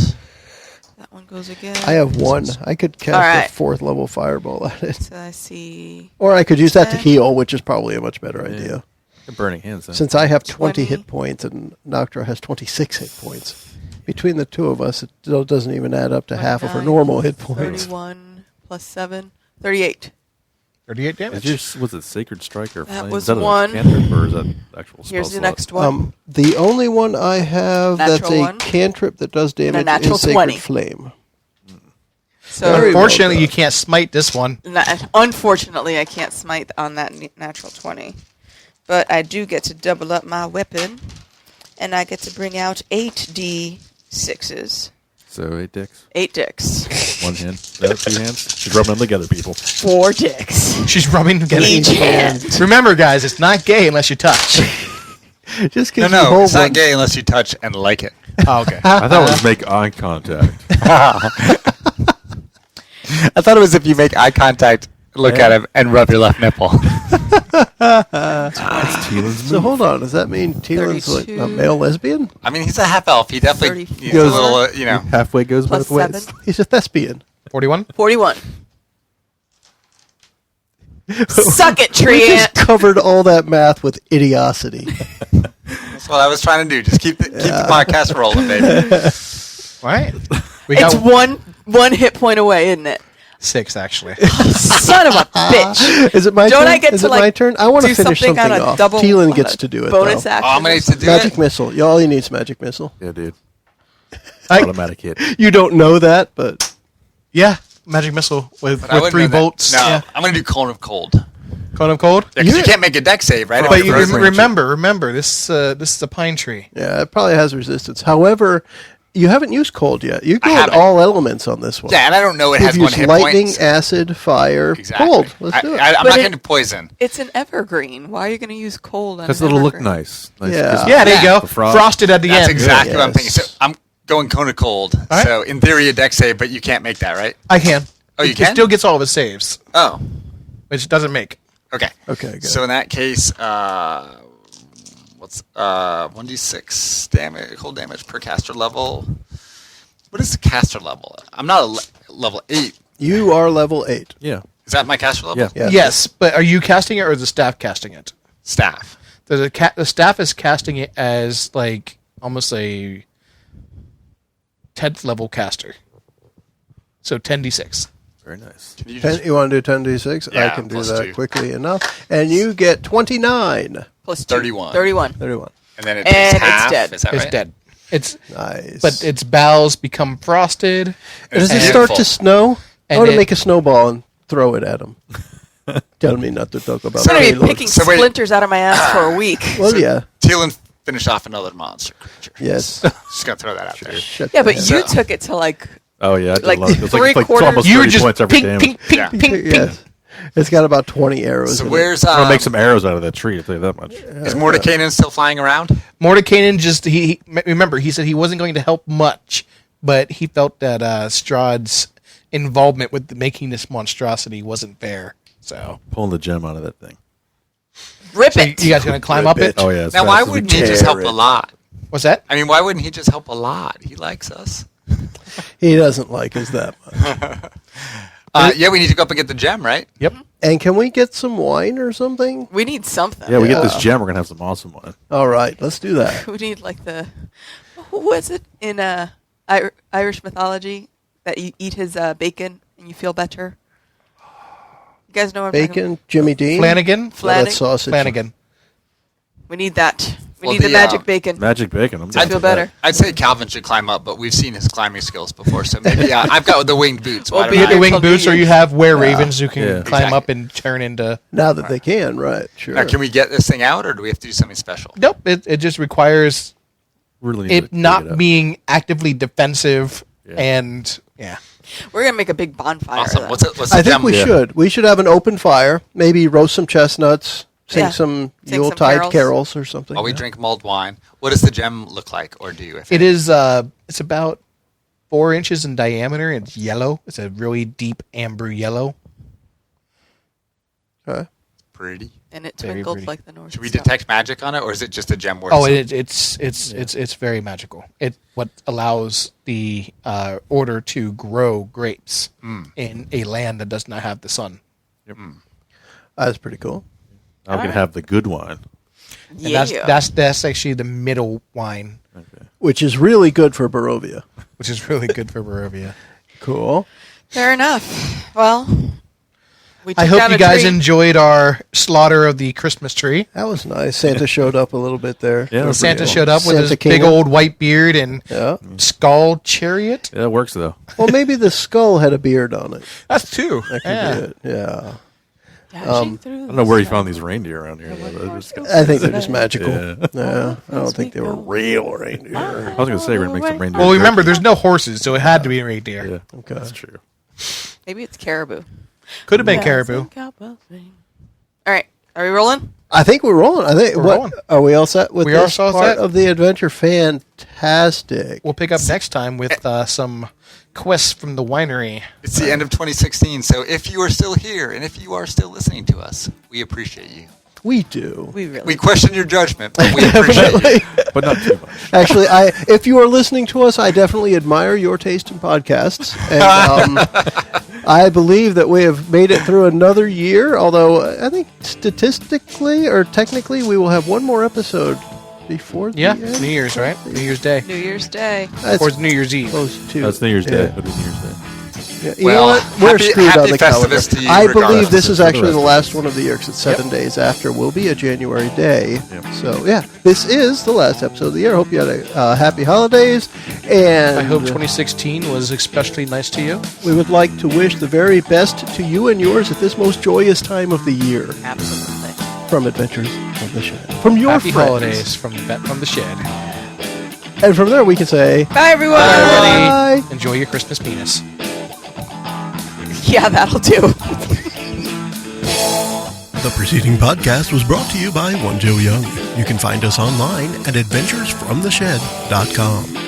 That one goes again. I have 1. I could cast All right. a 4th level fireball at it. So I see. Or I could use that to 10. heal, which is probably a much better idea. The burning hands. Then. Since I have 20 20. hit points and Noctra has 26 hit points. Between the two of us, it still doesn't even add up to half of her 29, normal hit points. 31 plus 7. 38. 38 Is damage. yours, was it Sacred Strike or That Flame? was Is that a one. cantrip or is that actual spell Here's the slot? next one. The only one I have that's Natural a one. cantrip that does damage natural is Sacred 20. Flame. So Very well Unfortunately, done. you can't smite this one. unfortunately, I can't smite on that natural 20. But I do get to double up my weapon, and I get to bring out 8d6s. So 8 dicks. 8 dicks. 1 hand. No, 2 hands. She's rubbing them together, people. 4 dicks. She's rubbing together. Each hand. Remember, guys, it's not gay unless you touch. Just No, because no, it's not gay unless you touch and like it. Oh, okay. I thought it was make eye contact. I thought it was if you make eye contact, look Yeah. at him, and rub your left nipple. That's Teelan's So move. hold on, does that mean Teelan's like 32. a male lesbian? I mean, he's a half elf. He definitely 34. needs a little, Halfway goes Plus both ways. 7. He's a thespian. 41? 41. Suck it, We tree just ant. covered all that math with idiocity. That's what I was trying to do. Just keep the podcast rolling, baby. All right. We It's got one hit point away, isn't it? 6, actually. Son of a bitch. Is it my Don't turn? I get Is to, it my like, turn? I want to do finish something something on a off. double- Teelan on gets a to do it, bonus though. action? Oh, I'm going to do Magic it. missile. All you need is magic missile. Yeah, dude. I- Automatic hit. You don't know that, but Yeah. Magic missile with But I wouldn't 3 know that. bolts. No, Yeah. I'm going to do Cone of Cold. Cone of cold? Yeah, 'cause you can't make a deck save, right? But If you it's first range. remember, this is a pine tree. yeah, it probably has resistance. However, you haven't used cold yet. You go haven't. all elements on this one. Yeah, and I don't know it You've has one used hit lightning, point. acid, fire, Exactly. cold. Let's do it. I'm But not it- going to poison. It's an evergreen. Why are you going to use cold on Because an it'll look evergreen? nice. Nice Yeah. crispy. Yeah, there you go. The frost. Frosted at the That's end. exactly what I'm thinking. Yes. So I'm going Cone of Cold. right. So in theory, a deck save, but you can't make that, right? I can. Oh, you It can? still gets all of his saves, Oh, which it doesn't make. okay. Okay, good. So in that case, What's 1d6 damage, cold damage per caster level? What is the caster level? I'm not a level 8. You are level 8. Yeah. Is that my caster level? Yeah. Yes, but are you casting it or is the staff casting it? Staff. The staff is casting it as like almost a 10th level caster. So 10d6. Very nice. Can you 10, you want to do 10d6? Yeah, I can do plus that 2. quickly enough. And you get 29. Plus 2. 31. 31. 31. And then it And takes it's half. dead. Is that It's right? dead. It's Nice. but its bowels become frosted. Does it And- start to snow? I And want to it- make a snowball and throw it at him. Tell me not to talk about I'm going to be payload. picking So wait. splinters out of my ass for a week. Well, yeah. Teal'c finish off another monster creature. Yes. Just going to throw that out there. Shut Yeah, the but hell you up. took it to like Oh, yeah. I did Like a lot. It's three it's quarters- almost You were 30 just points every pink, damage. pink, pink, Yeah. pink, pink. Yes. It's got about 20 arrows So in where's I'm going to make some arrows out of that tree, I'll tell you that much. is Mordekainen still flying around? Mordekainen just remember he said he wasn't going to help much, but he felt that Strahd's involvement with making this monstrosity wasn't fair. So, Pulling the gem out of that thing. rip so it. you guys gonna climb up it? Oh, yeah. as Now, fast why as we wouldn't he can. just help Tear a it. lot? What's that? I mean, why wouldn't he just help a lot? He likes us. He doesn't like us that much. Yeah, we need to go up and get the gem, right? Yep. And can we get some wine or something? We need something. Yeah, we get this gem, we're going to have some awesome wine. All right, let's do that. We need like the who was it in Irish mythology that you eat his bacon and you feel better? You guys know what I'm talking about? Bacon, Jimmy Dean. Flanagan. No, that's sausage. Flanagan. We need that. We Well, need the the, magic bacon. Magic bacon. I'm I down feel for that. better. I'd say Calvin should climb up, but we've seen his climbing skills before, so maybe I've got the winged boots. Well, Why be don't You get the Until wing New boots, or you Year's. have were-ravens who can Yeah. climb Exactly. up and turn into. Now that they can, right? Sure. Now, can we get this thing out, or do we have to do something special? Nope. It just requires Really need to it dig not up. being actively defensive, Yeah. and yeah. We're gonna make a big bonfire. Awesome. Of What's that. it? What's the I think gem? we should. We should have an open fire. Maybe roast some chestnuts, sing Yeah. some Sing some Yuletide carols. carols or something. While we drink mulled wine, what does the gem look like, or do you? If It is. It's about 4 inches in diameter. And it's yellow. It's a really deep amber yellow. Okay. pretty? And it Very twinkled pretty. like the North Should we Star. detect magic on it, or is it just a gem worth? Oh, something? it's very magical. It what allows the order to grow grapes in a land that does not have the sun. That's pretty cool. I'm going to have the good wine. And Yeah. that's actually the middle wine, Which is really good for Barovia. which is really good for Barovia. Cool. Fair enough. Well, we I took hope down you a guys tree. enjoyed our slaughter of the Christmas tree. That was nice. Santa showed up a little bit there. Yeah, that's Santa pretty showed up with Santa his came big in. old white beard and Yeah. skull chariot. Yeah, it works, though. Well, maybe the skull had a beard on it. That's two. That could Yeah. be it. Yeah. Dashing through I don't know where he found these reindeer around here. Though. I think they're just magical. Yeah. Yeah. I don't think they were real reindeer. I was going to say, we're going to make some reindeer. Well, jerky. remember, there's no horses, so it had to be reindeer. Yeah, Okay. that's true. Maybe it's caribou. Could have been caribou. All right, are we rolling? I think we're rolling. I think We're what rolling. are we all set with We are this all part set. of the adventure? Fantastic. We'll pick up next time with some quests from the winery. It's the end of 2016, so if you are still here and if you are still listening to us, we appreciate you. We do. We really. We question your judgment, but we appreciate you. But not too much. Actually, if you are listening to us, I definitely admire your taste in podcasts, and I believe that we have made it through another year. Although I think statistically or technically, we will have one more episode before the Yeah, end. New Year's, right? New Year's Day. New Year's Day. That's Or it's New Year's Eve. close to. That's New Year's yeah. Day. It'll be New Year's Day. Yeah. You Well, know what? We're happy- screwed happy on the calendar. Festivus to you I regardless. believe this is For the actually the rest of last one of the year because it's 7 days after will be a January day. Yep. So, yeah, this is the last episode of the year. Hope you had a happy holidays. And I hope 2016 was especially nice to you. we would like to wish the very best to you and yours at this most joyous time of the year Absolutely. from Adventures of the Shed. From your Happy friends. holidays from the shed. And from there, we can say, Bye, everyone. bye. Enjoy your Christmas penis. Yeah, that'll do. The preceding podcast was brought to you by One Joe Young. You can find us online at adventuresfromtheshed.com.